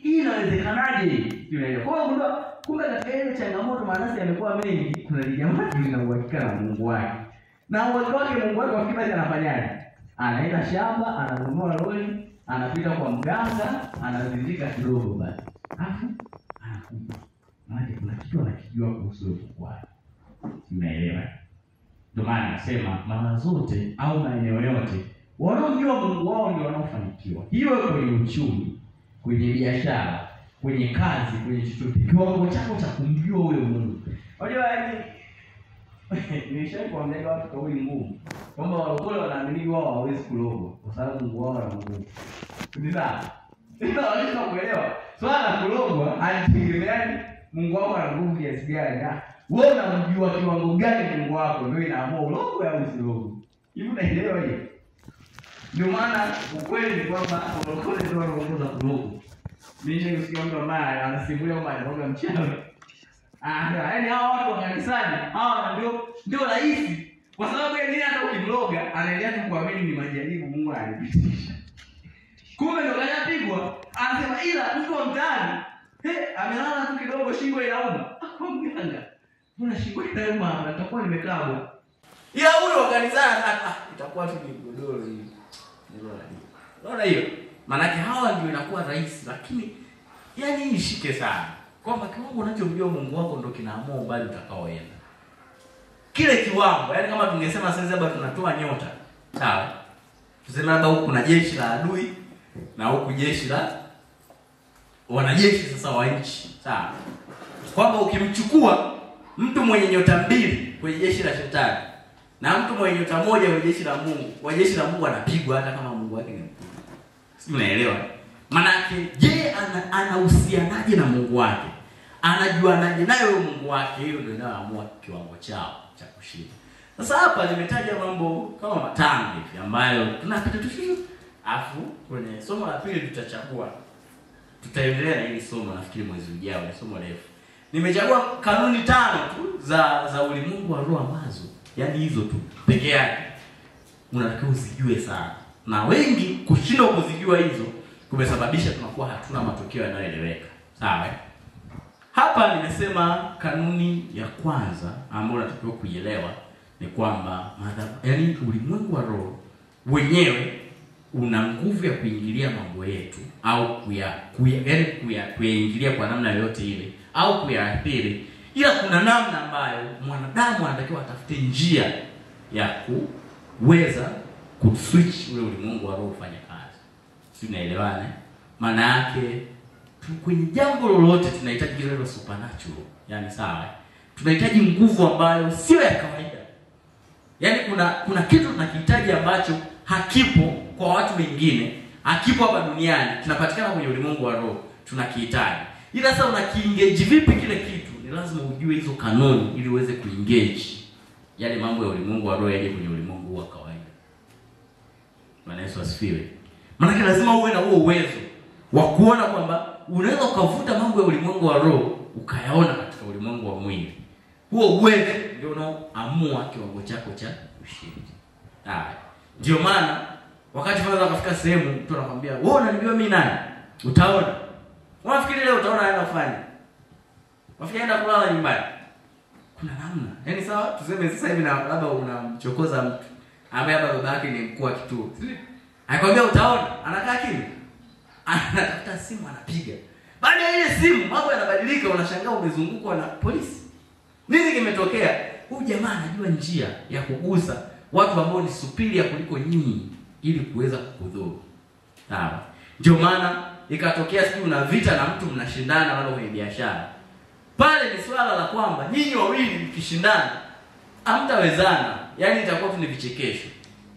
inawezekanaje? Sio unaelewa? Kwa hiyo kumbe katika ile changamoto manasi yamekuwa mengi, kuna jamaa lina uhakika na Mungu wake. Na uhakika wake Mungu wake wafikiri anafanyaje? Anaenda shamba, ananunua lori, anapita kwa mganga, anazindika kidogo basi. Afu anakufa. Maana kuna kitu anakijua kuhusu Mungu wake. Unaelewa? Ndio maana nasema mara zote au maeneo yote wanaojua Mungu wao ndio wanaofanikiwa. Iwe kwenye uchumi, kwenye biashara, kwenye kazi, kwenye chochote. Kiwango chako cha kumjua huyo Mungu. Unajua yani nimeshakwambia watu kauli ngumu kwamba walokole wanaamini wao hawawezi kulogwa kwa sababu Mungu wao ana nguvu. Ndio. Sasa wanaweza kuelewa. Swala la kulogwa halitegemeani Mungu wao ana nguvu kiasi gani. Wewe unamjua kiwango gani Mungu wako ndio inaamua ulogwe au usilogwe. Hivi unaelewa hiyo? Ndio maana ukweli ni kwamba walokole ndio wanaongoza kulogwa. Mimi nimesikia mtu ambaye anasimulia kwamba anaroga mchawi. Yaani hao watu wa kanisani, hao ndio rahisi. Kwa sababu yeye hata ukimloga anaendelea tu kuamini ni majaribu Mungu analipitisha. Kumbe ndio kanapigwa, anasema ila mtu wa mtaani, amelala tu kidogo shingo inauma. Kwa mganga. Mbona shingo inauma hapa? Nitakuwa nimekaa hapo. Ila huyo wa kanisani itakuwa tu ni godoro hivi. Unaona hiyo? Maana hawa ndio inakuwa rahisi, lakini yani ishike sana. Kwamba kiwango unachomjua Mungu wako ndio kinaamua umbali utakaoenda. Kile kiwango, yani kama tungesema sasa labda tunatoa nyota. Sawa? Tuseme labda huku kuna jeshi la adui na huku jeshi la wanajeshi sasa wa nchi. Sawa? Kwamba ukimchukua mtu mwenye nyota 2 kwenye jeshi la shetani na mtu mwenye nyota 1 kwenye jeshi la Mungu, wa jeshi la Mungu anapigwa hata kama Mungu wake ni mkubwa. Sio unaelewa? Manake je, anahusianaje na Mungu wake? Anajuanaje naye huyo Mungu wake? Hiyo ndio inaamua kiwango chao cha kushinda. Sasa hapa nimetaja mambo kama 5 hivi ambayo tunapita tu. Afu kwenye somo la pili tutachagua. Tutaendelea na hili somo nafikiri mwezi ujao, ni somo refu. Nimechagua kanuni 5 tu za ulimwengu wa roho ambazo, yani hizo tu peke yake unatakiwa usijue sana. Na wengi kushindwa kuzijua hizo kumesababisha tunakuwa hatuna matokeo yanayoeleweka. Sawa? Hapa nimesema kanuni ya kwanza ambayo unatakiwa kuielewa ni kwamba yani ulimwengu wa roho wenyewe una nguvu ya kuingilia mambo yetu au kuyaingilia kwa namna yoyote ile au kuyaathiri. Ila kuna namna ambayo mwanadamu anatakiwa atafute njia ya kuweza kuswitch ule ulimwengu wa roho ufanye kazi. Si unaelewana? Maana yake kwenye jambo lolote tunahitaji ile supernatural. Yani sawa. Tunahitaji nguvu ambayo sio ya kawaida. Yani kuna kitu tunakihitaji ambacho hakipo kwa watu wengine, hakipo hapa duniani, tunapatikana kwenye ulimwengu wa roho, tunakihitaji. Ila sasa unakiengage vipi kile kitu? Ni lazima ujue hizo kanuni ili uweze kuengage yale mambo ya ulimwengu wa roho yaje kwenye ulimwengu wa kawaida. Bwana Yesu asifiwe. Maana lazima uwe na huo uwezo wa kuona kwamba unaweza ukavuta mambo ya ulimwengu wa roho ukayaona katika ulimwengu wa mwili. Huo uwezo ndio unaoamua kiwango chako cha ushindi. Ndio maana wakati unaweza kufika sehemu mtu anakuambia, "Wewe unanijua mimi nani?" Utaona. Unafikiri leo utaona aenda kufanya. Wafikiri aenda kulala nyumbani. Kuna namna. Yaani sawa, tuseme sasa hivi na labda unamchokoza mtu ambaye baba yake ni mkuu wa kituo. Anakuambia utaona, anakaa kimya. Anatafuta simu anapiga. Baada ya ile simu mambo yanabadilika, unashangaa umezungukwa na polisi. Nini kimetokea? Huyu jamaa anajua njia ya kugusa watu ambao ni superior kuliko nyinyi ili kuweza kukudhuru. Sawa. Ndio maana ikatokea siku una vita na mtu mnashindana wala kwenye biashara. Pale ni swala la kwamba nyinyi wawili mkishindana hamtawezana. Yaani itakuwa tu ni vichekesho.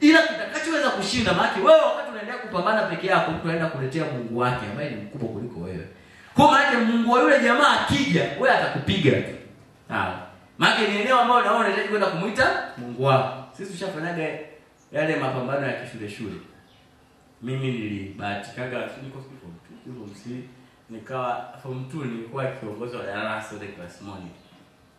Ila kitakachoweza kushinda maki wewe wakati unaendelea kupambana peke yako, mtu anaenda kuletea Mungu wake ambaye ni mkubwa kuliko wewe. Kwa maana Mungu wa yule jamaa akija, wewe atakupiga tu. Sawa. Maana ni eneo ambalo naona unahitaji kwenda kumuita Mungu wako. Sisi tushafanyaga yale mapambano ya shule. Mimi nilibahatikaga niko form 2, nikawa form 2 nilikuwa kiongozi wa darasa ile class morning.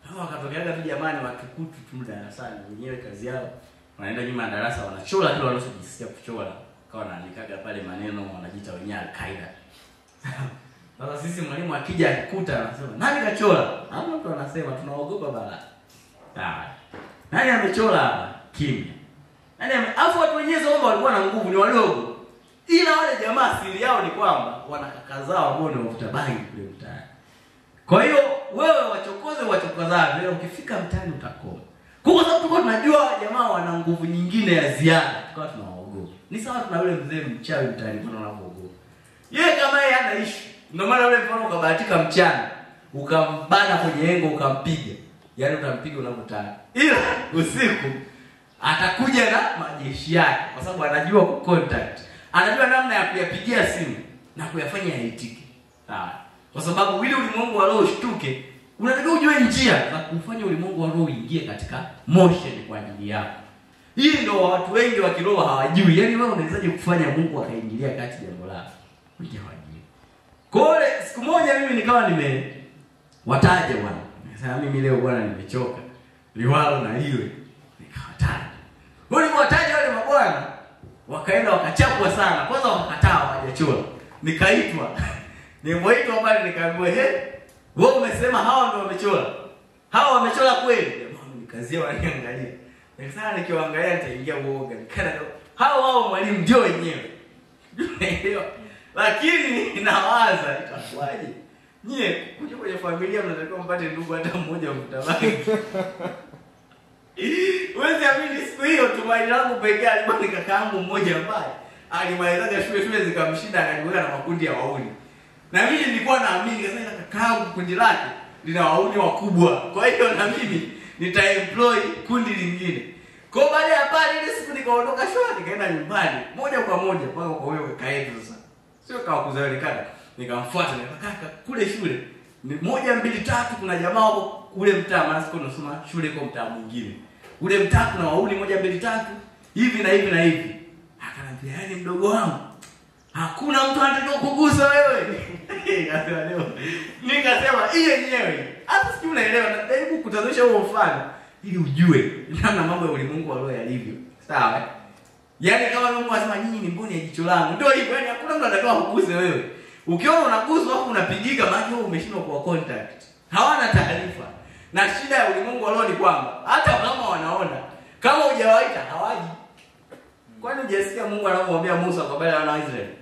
Hao wakatokeaga tu jamani watukutu tu darasani, wenyewe kazi yao wanaenda nyuma ya darasa wanachora kile wanachojisikia kuchora. Kawa wanaandikaga pale maneno wanajiita wenyewe Al-Qaeda. Sasa sisi mwalimu akija akikuta anasema, "Nani kachora?" Hapo mtu anasema tunaogopa bala. Nani amechora hapa? Kimya. Afu watu wenyewe wao walikuwa na nguvu, ni wadogo. Ila wale jamaa siri yao ni kwamba wanakakazao ambao ni wavuta bangi kule mtaani. Kwa hiyo wewe wachokoze leo ukifika mtaani utakoma. Kwa sababu tulikuwa tunajua jamaa wana nguvu nyingine ya ziada, tukawa tunawaogopa. Ni sawa tuna yule mzee mchawi mtaani mbona unaogopa. Yeye kama yeye hana issue. Ndio maana yule mfano ukabahatika mchana, ukambana kwenye engo ukampiga. Yaani utampiga unapotaka. Ila usiku atakuja na majeshi yake kwa sababu anajua ku contact. Anajua namna ya kuyapigia simu na kuyafanya yaitike. Sawa. Kwa sababu ile ulimwengu wa roho ushtuke, unataka ujue njia za kufanya ulimwengu wa roho uingie katika motion kwa ajili yako. Hii ndio watu wengi wa kiroho hawajui. Yaani wewe unawezaje kufanya Mungu akaingilia kati jambo lako? Wengi hawajui. Kwa hiyo siku moja mimi nikawa wataje bwana. Sasa mimi leo bwana nimechoka. Liwalo na iwe. Nikawataja. Waliwataja wale mabwana wakaenda wakachapwa sana. Kwanza wakakataa hawajachora. Nikaitwa. Nimeitwa pale nikaambiwa, wewe umesema hawa ndio wamechora. Hawa wamechora kweli?" Jamani nikazia waniangalia. Nikasema nikiwaangalia nitaingia uoga. Nikana hao mwalimu ndio wenyewe. Unaelewa? Lakini inawaza itakuwaje? Nyie kuja kwenye familia mnatakiwa mpate ndugu hata mmoja mtabaki. Wewe amini siku hiyo tumaini langu pekee alikuwa ni kakaangu mmoja ambaye alimaliza shule zikamshinda akajiweka na makundi ya wauni. Na mimi nilikuwa naamini sasa kakaangu kundi lake lina wauni wakubwa. Kwa hiyo na mimi nitaemploy kundi lingine. Kwa baada ya pale ile siku nikaondoka shule nikaenda nyumbani moja kwa moja mpaka kwa wewe kaetu sasa. Sio kama kuzoelekana. Nikamfuata nikakaka kule shule. Ni 1 2 3 kuna jamaa wako kule mtaa maana siko nasoma shule kwa mtaa mwingine. Ule mtaa kuna wauni 1 2 3 hivi na hivi na hivi. Akaniambia yaani mdogo wangu hakuna mtu anataka kukugusa wewe. Nikasema leo. Nikasema hii yenyewe. Hata sijui unaelewa na hebu kutazamisha huo mfano ili ujue namna mambo ya ulimwengu wa roho yalivyo. Sawa? Yaani kama Mungu anasema nyinyi ni mboni ya jicho langu. Ndio hivyo yaani hakuna mtu anataka kukuguse wewe. Ukiona unaguswa hapo unapigika maana wewe umeshindwa kwa contact. Hawana taarifa. Na shida ya ulimwengu wa roho ni kwamba hata kama wanaona kama hujawaita hawaji. Kwani hujasikia Mungu anamwambia Musa kwa habari ya wana wa Israeli?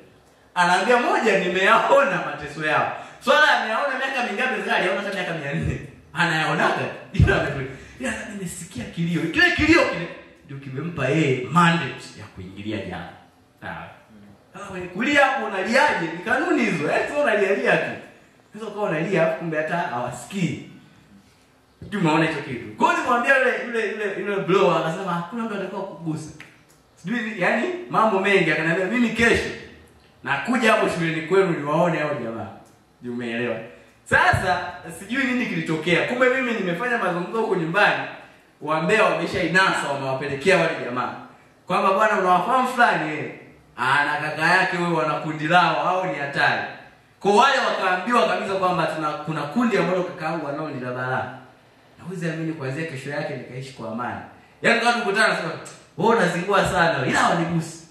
Anaambia moja nimeyaona mateso yao. Swala ameyaona miaka mingapi zile aliona hata miaka 400. Anayaonaga ila nimesikia kilio. Kile kilio kile ndio kimempa yeye mandate ya kuingilia jambo. Sawa. Wewe kulia hapo unaliaje? Ni kanuni hizo. Sio unalialia tu. Sasa kwa unalia hapo kumbe hata hawasikii. Tumeona hicho kitu. Kwa hiyo nimwambia yule bro akasema hakuna mtu atakao kugusa. Sijui yani mambo mengi akaniambia mimi kesho nakuja hapo shuleni kwenu niwaone hao jamaa. Ndio umeelewa. Sasa sijui nini kilitokea. Kumbe mimi nimefanya mazungumzo huko nyumbani, waambea wameshainasa, wamewapelekea wale jamaa kwamba bwana unawafahamu fulani na kaka yake wewe wana kundi lao au ni hatari. Kwa wale wakaambiwa kabisa kwamba kuna kundi ambalo kaka yangu wanao ni la balaa. Na huwezi amini kuanzia kesho yake nikaishi kwa amani. Yaani watu kukutana sema wewe unazingua sana ila wanigusi.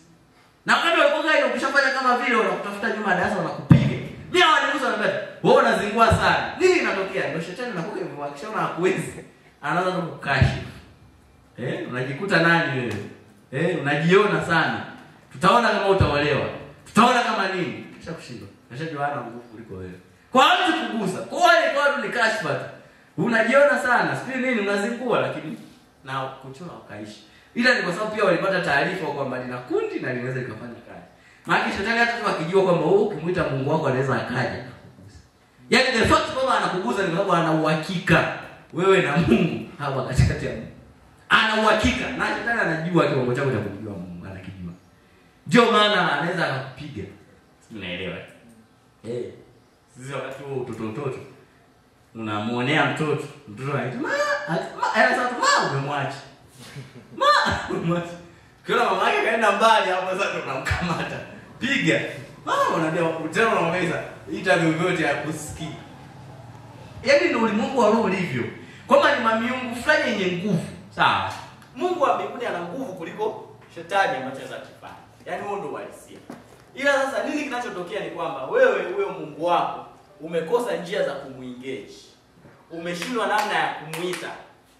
Na wakati walipokuwa ile ukishafanya kama vile wanakutafuta nyuma ya darasa wanakupiga. Mimi wanigusa wanambia wewe unazingua sana. Nini inatokea? Ndio shetani anakuja hivyo akishaona hakuwezi. Anaanza kukukashi. Unajikuta nani wewe? Unajiona sana. Tutaona kama utaolewa. Tutaona kama nini? Kisha kushindwa. Nashajua ana nguvu kuliko wewe. Kwa mtu kugusa. Kwa wale kwa watu ni kashfa tu. Unajiona sana. Sio nini unazingua lakini na kuchora ukaishi. Ila ni kwa sababu pia walipata taarifa kwamba lina kundi na linaweza likafanya kazi. Maana shetani hata tu akijua kwamba wewe ukimuita Mungu wako anaweza akaja kukugusa. Yaani the fact kwamba anakugusa ni kwa sababu ana uhakika wewe na Mungu hapa katikati ya Mungu. Ana uhakika na shetani anajua kiwango chako cha kumjua Mungu, anakijua. Ndio maana anaweza akakupiga. Unaelewa? Sisi wakati huo utoto unamuonea mtoto anaita sasa umemwacha. Umemwacha. Kila mama yake kaenda mbali hapo sasa tunamkamata. Piga. Unaambia utero unamweza ita vyovyote ya kusikia. Yaani ndio ulimwengu wa roho ulivyo. Kwamba ni mamiungu fulani yenye nguvu. Sawa. Mungu wa mbinguni ana nguvu kuliko shetani ambaye anaweza kufanya. Yaani huo ndio uhalisia. Ila sasa nini kinachotokea ni kwamba wewe huyo Mungu wako umekosa njia za kumuengage. Umeshindwa namna ya kumuita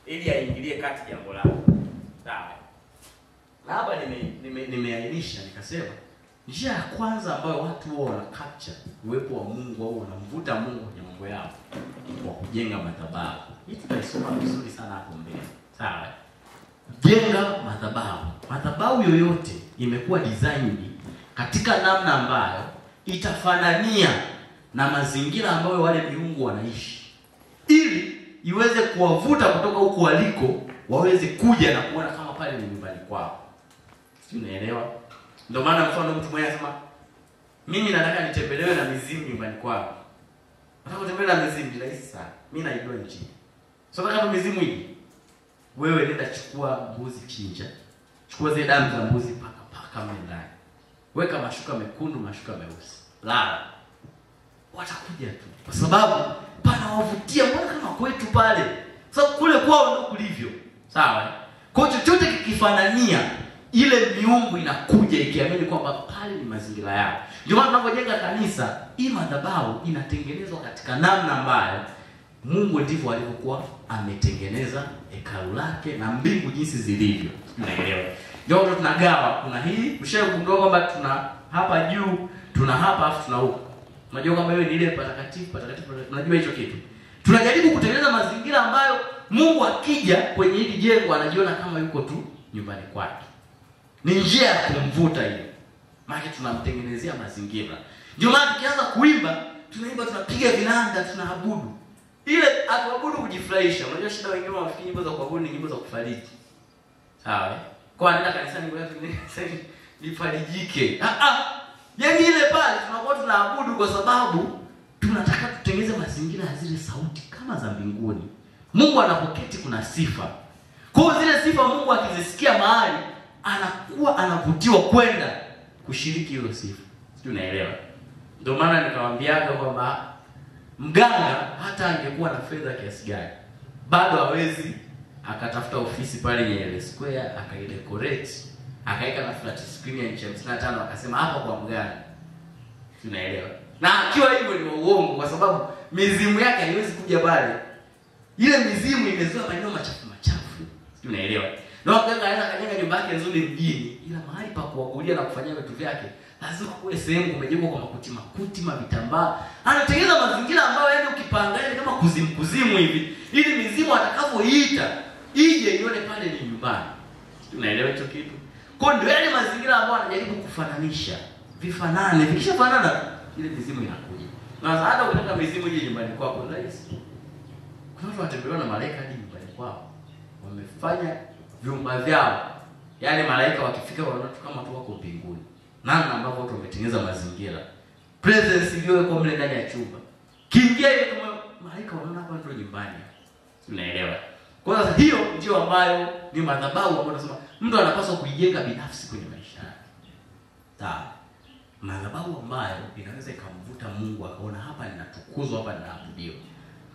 ili aingilie kati jambo lako. Sawa. Na hapa nimeainisha nikasema njia ya kwanza ambayo watu wao wana capture uwepo wa Mungu au wanamvuta Mungu kwenye mambo yao kwa kujenga madhabahu. Hii tutaisoma vizuri sana hapo mbele. Sawa. Jenga madhabahu. Madhabahu yoyote imekuwa designed katika namna ambayo itafanania na mazingira ambayo wale miungu wanaishi, ili iweze kuwavuta kutoka huko waliko waweze kuja na kuona kama pale ni nyumbani kwao. Sio, unaelewa? Ndio maana mfano mtu mmoja anasema mimi nataka nitembelewe na mizimu nyumbani kwao. Nataka kutembelea na mizimu, ni rahisi sana. Mimi naijua njia. Sasa kama mizimu hii wewe nenda chukua mbuzi chinja. Chukua zile damu za mbuzi paka ndani. Weka mashuka mekundu, mashuka meusi. Lala. Watakuja tu. Kwa sababu panawavutia, mbona kama kwetu pale. Sababu kule kwao ndio kulivyo. Sawa? Kwa chochote kikifanania ile miungu inakuja ikiamini kwamba pale ni mazingira yao. Ndio maana tunapojenga kanisa, hii madhabahu inatengenezwa katika namna ambayo Mungu ndivyo alivyokuwa ametengeneza hekalu lake na mbingu jinsi zilivyo. Unaelewa? Ndio tunagawa, kuna hii, mshagundua kwamba tuna hapa juu, tuna hapa afu tuna huko. Unajua kwamba wewe ni ile patakatifu. Unajua hicho kitu. Tunajaribu kutengeneza mazingira ambayo Mungu akija kwenye hili jengo anajiona kama yuko tu nyumbani kwake. Ni njia ya kumvuta hiyo. Maana tunamtengenezea mazingira. Ndio maana tukianza kuimba, tunaimba, tunapiga vinanda, tunaabudu. Ile atuabudu kujifurahisha. Unajua shida wengine wanafikiri nyimbo za kuabudu ni nyimbo za kufariji. Sawa? Kwa nini kanisani ngoja nifarijike? Yaani ile pale tunakuwa tunaabudu kwa sababu tunataka tutengeneze mazingira ya zile sauti kama za mbinguni. Mungu anapoketi kuna sifa. Kwa zile sifa Mungu akizisikia mahali anakuwa anavutiwa kwenda kushiriki hiyo sifa. Sio, unaelewa? Ndio maana nikawaambiaga kwamba mganga hata angekuwa na fedha kiasi gani bado hawezi akatafuta ofisi pale Nyerere Square akaidecorate akaweka na flat screen ya inchi 55 akasema hapa kwa mganga. Tunaelewa? Na akiwa hivyo ni uongo kwa sababu mizimu yake haiwezi kuja pale. Ile mizimu imezoea maeneo machafu. Tunaelewa? Na mganga anaweza kajenga nyumba yake nzuri mjini ila mahali pa kuabudia na kufanyia vitu vyake lazima kuwe sehemu kumejengwa kwa makuti vitambaa. Anatengeneza mazingira ambayo yaani ukipangalia kama kuzimu hivi ili mizimu atakapoiita ije ione pale ni nyumbani. Tunaelewa hicho kitu? Kwa ndio yale mazingira ambayo anajaribu kufananisha. Vifanane, vikishafanana ile mizimu inakuja. Na hata ukitaka mizimu ije nyumbani kwako ni rahisi. Kuna watu watembelewa na malaika hadi nyumbani kwao. Wamefanya vyumba vyao. Yaani malaika wakifika wanaona kama tu wako mbinguni. Namna ambavyo watu wametengeneza mazingira. Presence iliyowekwa mle ndani ya chumba. Kiingia ile kama malaika wanaona hapa ndio nyumbani. Unaelewa? Kwa sasa hiyo ndio ambayo ni madhabahu ambayo tunasema mtu anapaswa kuijenga binafsi kwenye maisha yake. Sawa. Madhabahu ambayo inaweza ikamvuta Mungu akaona hapa ninatukuzwa, hapa ninaabudiwa.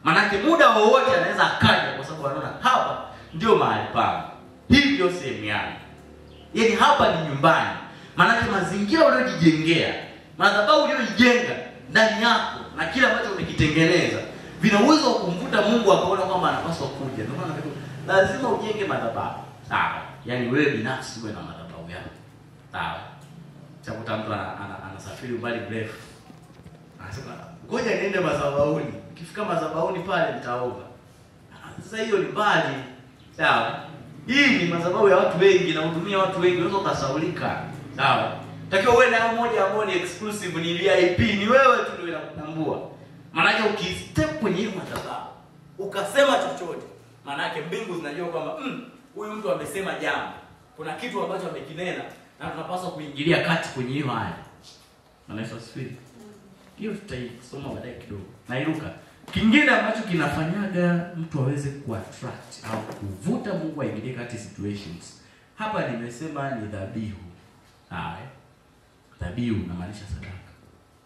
Maana muda wowote anaweza akaja kwa sababu anaona hapa ndio mahali pangu. Hii ndio sehemu yangu. Yaani hapa ni nyumbani. Maana mazingira uliyojijengea, madhabahu uliyojenga ndani yako na kila ambacho umekitengeneza vina uwezo wa kumvuta Mungu akaona kwamba anapaswa kuja. Ndio maana lazima ujenge madhabahu. Sawa. Yaani wewe binafsi uwe na madhabahu yako. Sawa. Chakuta mtu anasafiri umbali mrefu. Anasema, "Ngoja niende madhabahuni. Ukifika madhabahuni pale nitaomba." Sasa hiyo ni mbali. Sawa? Hii ni madhabahu ya watu wengi na hudumia watu wengi, unaweza kusaulika. Sawa? Takiwa uwe na moja ambao ni exclusive, ni VIP, ni wewe tu ndio unakutambua. Maana yake ukistep kwenye hiyo madhabahu, ukasema chochote, maana yake mbingu zinajua kwamba huyu mtu amesema jambo. Kuna kitu ambacho amekinena na tunapaswa kuingilia kati kwenye hiyo hali. Maana Yesu asifiwe. Hiyo tutaisoma baadaye kidogo. Nairuka. Kingine ambacho kinafanyaga mtu aweze kuattract au kuvuta Mungu aingilie kati situations. Hapa nimesema ni dhabihu. Sawa. Dhabihu inamaanisha sadaka.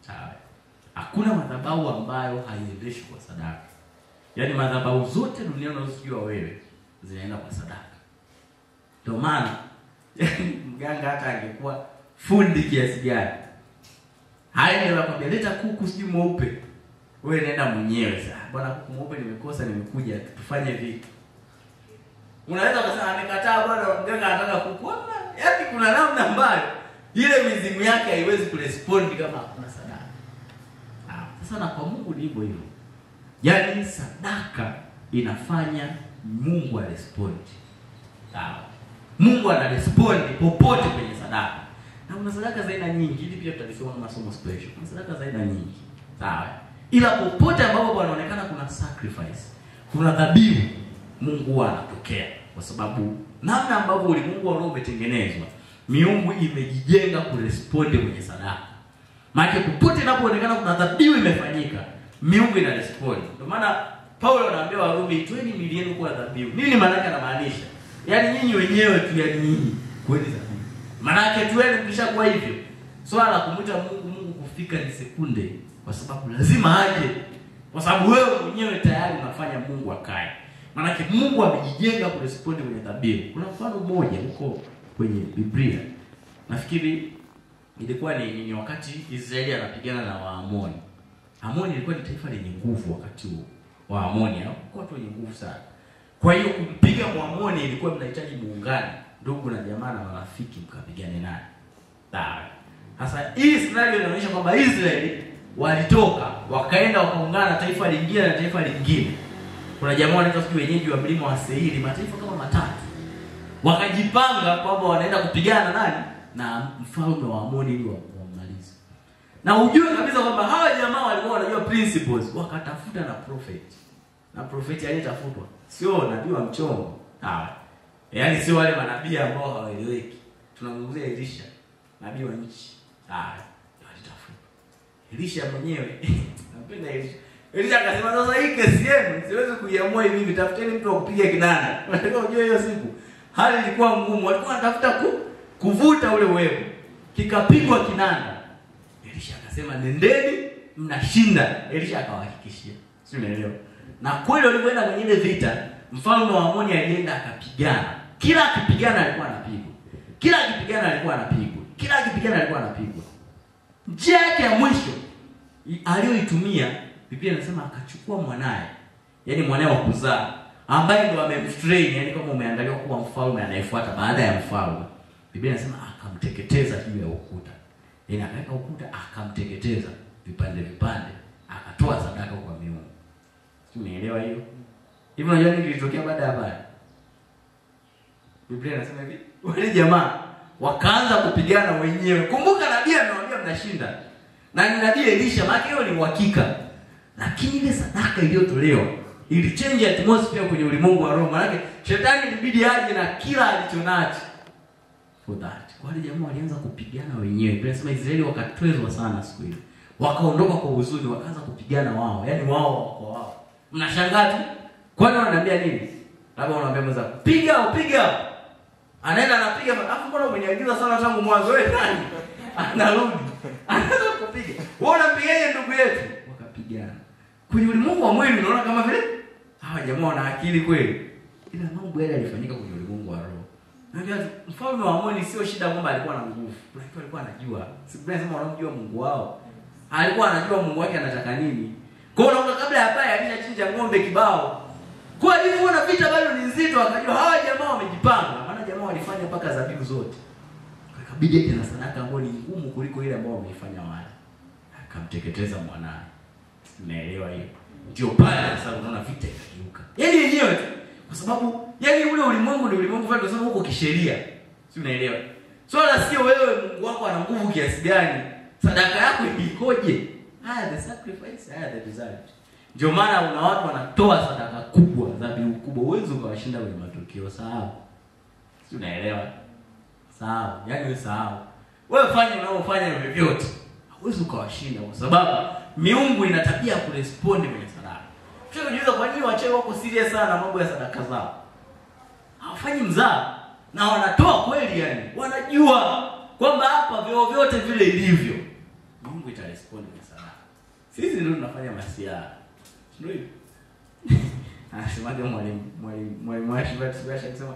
Sawa. Hakuna madhabahu ambayo haiendeshwi kwa sadaka. Yaani madhabahu zote duniani unazojua wewe zinaenda kwa sadaka. Ndio maana mganga hata angekuwa fundi kiasi gani, haya ndio nakwambia leta kuku sijui mweupe, wewe nenda mwenyewe sasa. Bwana kuku mweupe nimekosa, nimekuja tufanye vipi? Unaweza kusema amekataa bwana mganga anataka kuku. Yaani kuna namna ambayo ile mizimu yake haiwezi kurespond kama hakuna sadaka. Sasa na kwa Mungu ni hivyo hivyo. Yaani sadaka inafanya Mungu arespond. Sawa. Mungu anarespond popote kwenye sadaka. Na kuna sadaka za aina nyingi, ili pia tutalisoma na masomo special. Kuna sadaka za aina nyingi. Sawa. Ila popote ambapo panaonekana kuna sacrifice, kuna dhabihu, Mungu anatokea. Kwa sababu namna ambavyo ulimwengu wa roho umetengenezwa, miungu imejijenga kurespond kwenye sadaka. Maana popote inapoonekana kuna dhabihu imefanyika, miungu ina respond. Ndio maana Paulo anaambia Warumi, "Toeni miili yenu kuwa dhabihu." Nini maana yake? Anamaanisha yaani nyinyi wenyewe tu, yaani nyinyi kweli dhabihu. Maana yake tu yeye mkishakuwa hivyo, swala la kumwita Mungu kufika ni sekunde, kwa sababu lazima aje. Kwa sababu wewe mwenyewe tayari unafanya Mungu akae. Maana yake Mungu amejijenga kurespond kwenye dhabihu. Kuna mfano mmoja huko kwenye Biblia. Nafikiri ilikuwa ni wakati Israeli anapigana na Waamoni. Amoni ilikuwa ni taifa lenye nguvu wakati huo. Waamoni hao watu wenye nguvu sana. Kwa hiyo kumpiga Mwamoni ilikuwa mnahitaji muungane, ndugu na jamaa na marafiki mkapigane naye. Sawa. Sasa hii scenario inaonyesha kwamba Israeli walitoka, wakaenda wakaungana na taifa lingine na taifa lingine. Kuna jamaa wanaitwa sio wenyeji wa mlima wa Seiri, mataifa kama matatu. Wakajipanga kwamba wanaenda kupigana nani? Na mfalme wa Amoni ili wamalize. Na ujue kabisa kwamba hawa jamaa walikuwa wanajua principles, wakatafuta na prophet. Na prophet aliyetafutwa sio nabii wa mchongo. Sawa. Yaani sio wale manabii ambao hawaeleweki. Tunazungumzia Elisha, nabii wa nchi. Sawa. Alitafutwa. Elisha mwenyewe napenda Elisha. Elisha akasema sasa hii kesi yenu siwezi kuiamua hivi, tafuteni mtu wa kupiga kinanda. Unataka ujue hiyo siku hali ilikuwa ngumu, walikuwa wanatafuta kuvuta ule wewe. Kikapigwa kinanda. Elisha akasema nendeni mnashinda. Elisha akawahakikishia. Sio unaelewa? Na kweli walipoenda kwenye ile vita, mfalme wa Amoni alienda akapigana. Kila akipigana alikuwa anapigwa. Kila akipigana alikuwa anapigwa. Kila akipigana alikuwa anapigwa. Njia yake ya mwisho aliyoitumia, Biblia inasema akachukua mwanae. Yaani mwanae wa kuzaa, ambaye ndo amemtrain, yaani kama umeangaliwa kuwa mfalme anayefuata baada ya mfalme. Biblia inasema akamteketeza juu ya ukuta. Yaani akaweka ukuta akamteketeza vipande vipande, akatoa sadaka kwa miungu. Umeelewa hiyo? Hivi unajua nini kilitokea baada ya pale? Biblia inasema hivi, wale jamaa wakaanza kupigana wenyewe. Kumbuka nabii amewaambia mnashinda. Na ni nabii Elisha, maana hiyo ni uhakika. Lakini ile sadaka iliyotolewa ilichange atmosphere kwenye ulimwengu wa roho. Maana shetani ilibidi aje na kila alichonacho. For that. Wale jamaa walianza kupigana wenyewe. Biblia inasema Israeli wakatwezwa sana siku ile. Wakaondoka kwa huzuni, wakaanza kupigana wao. Yaani wao kwa wao. Mnashangaa tu. Kwani wanaambia nini? Labda wanaambia mwenzako, piga. Anaenda anapiga, alafu mbona umeniagiza sana tangu mwanzo wewe nani? Anarudi. Anaanza kupiga. Wewe unampigaje ndugu yetu? Wakapigana. Kwenye ulimwengu wa mwili unaona kama vile hawa jamaa wana akili kweli. Ila mambo yale yalifanyika kwenye ulimwengu wa roho. Naambia mfalme wa Amoni sio shida kwamba alikuwa na nguvu. Kuna kitu alikuwa anajua. Sibaya sema wanamjua Mungu wao. Alikuwa anajua Mungu wake anataka nini. Kwa hiyo unaona kabla ya habari alishachinja ng'ombe kibao. Kwa hivyo na vita bado ni nzito, akajua hawa jamaa wamejipanga. Maana jamaa walifanya mpaka dhabihu zote. Akabidi eti na sadaka ambayo ni ngumu kuliko ile ambayo wameifanya wale. Akamteketeza mwanae. Unaelewa hiyo? Ndio pale sasa unaona vita ikageuka. Yaani yenyewe tu. Kwa sababu yaani ule ulimwengu ni ulimwengu fulani, kwa sababu huko kisheria. Si unaelewa? Swala sio wewe Mungu wako ana nguvu kiasi gani, sadaka yako ikoje. The sacrifice, the result. Ndio maana una watu wanatoa sadaka kubwa, dhabihu kubwa, uwezo ukawashinda kwenye matokeo. Sahau. Si unaelewa? Sahau. Yaani wewe sahau. Wewe fanya unaofanya vyovyote. Uwezo ukawashinda kwa sababu miungu ina tabia kurespond kwenye sadaka. Tunajiuliza kwa nini wachawi wako serious sana na mambo ya sadaka zao. Hawafanyi mzaha na wanatoa kweli, yani wanajua kwamba hapa vyovyote vile ilivyo Mungu itarespond kwa sadaka. Sisi ndio tunafanya masiara. Ndio hivyo. Anasemaje mwalimu Ashba akisema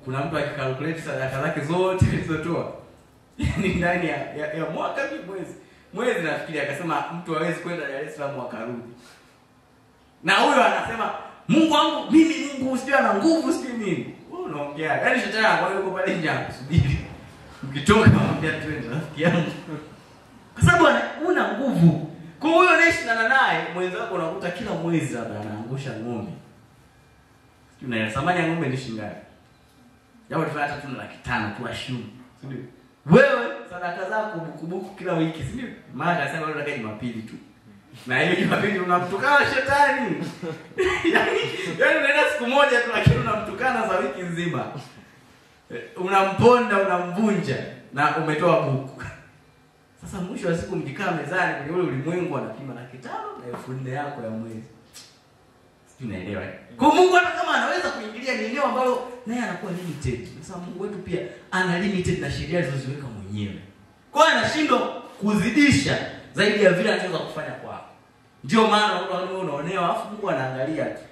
kuna mtu akikalculate sadaka zake zote alizotoa ni ndani ya mwaka mwezi nafikiri, akasema mtu hawezi kwenda Dar es Salaam akarudi. Na huyo anasema Mungu wangu mimi, Mungu sio ana nguvu sio nini. Wewe unaongea. Yaani shetani anakuwa yuko pale nje kusubiri. Ukitoka mwambia twende rafiki yangu. Kwa sababu una nguvu. Kwa hiyo unashindana naye, mwenzako unakuta kila mwezi labda anaangusha ng'ombe. Sio thamani ya ng'ombe ni shilingi ngapi? Japo tufanya hata 500,000 tu ashumu. Sio? Wewe sadaka zako bukubuku kila wiki, sio? Maana akasema leo nataka Jumapili tu. Na hiyo Jumapili unamtukana shetani. Yaani unaenda siku moja tu lakini unamtukana za wiki nzima. Unamponda, unamvunja na umetoa buku. Sasa mwisho wa siku mkikaa mezani kwenye ule ulimwengu anapima 500,000 na 4,000 yako ya mwezi. Sijui unaelewa. Kwa Mungu hata kama anaweza kuingilia ni eneo ambalo naye anakuwa limited. Sasa Mungu wetu pia ana limited na sheria alizoziweka mwenyewe. Kwa hiyo anashindwa kuzidisha zaidi ya vile anaweza kufanya kwako. Ndio maana unaonewa afu Mungu anaangalia tu.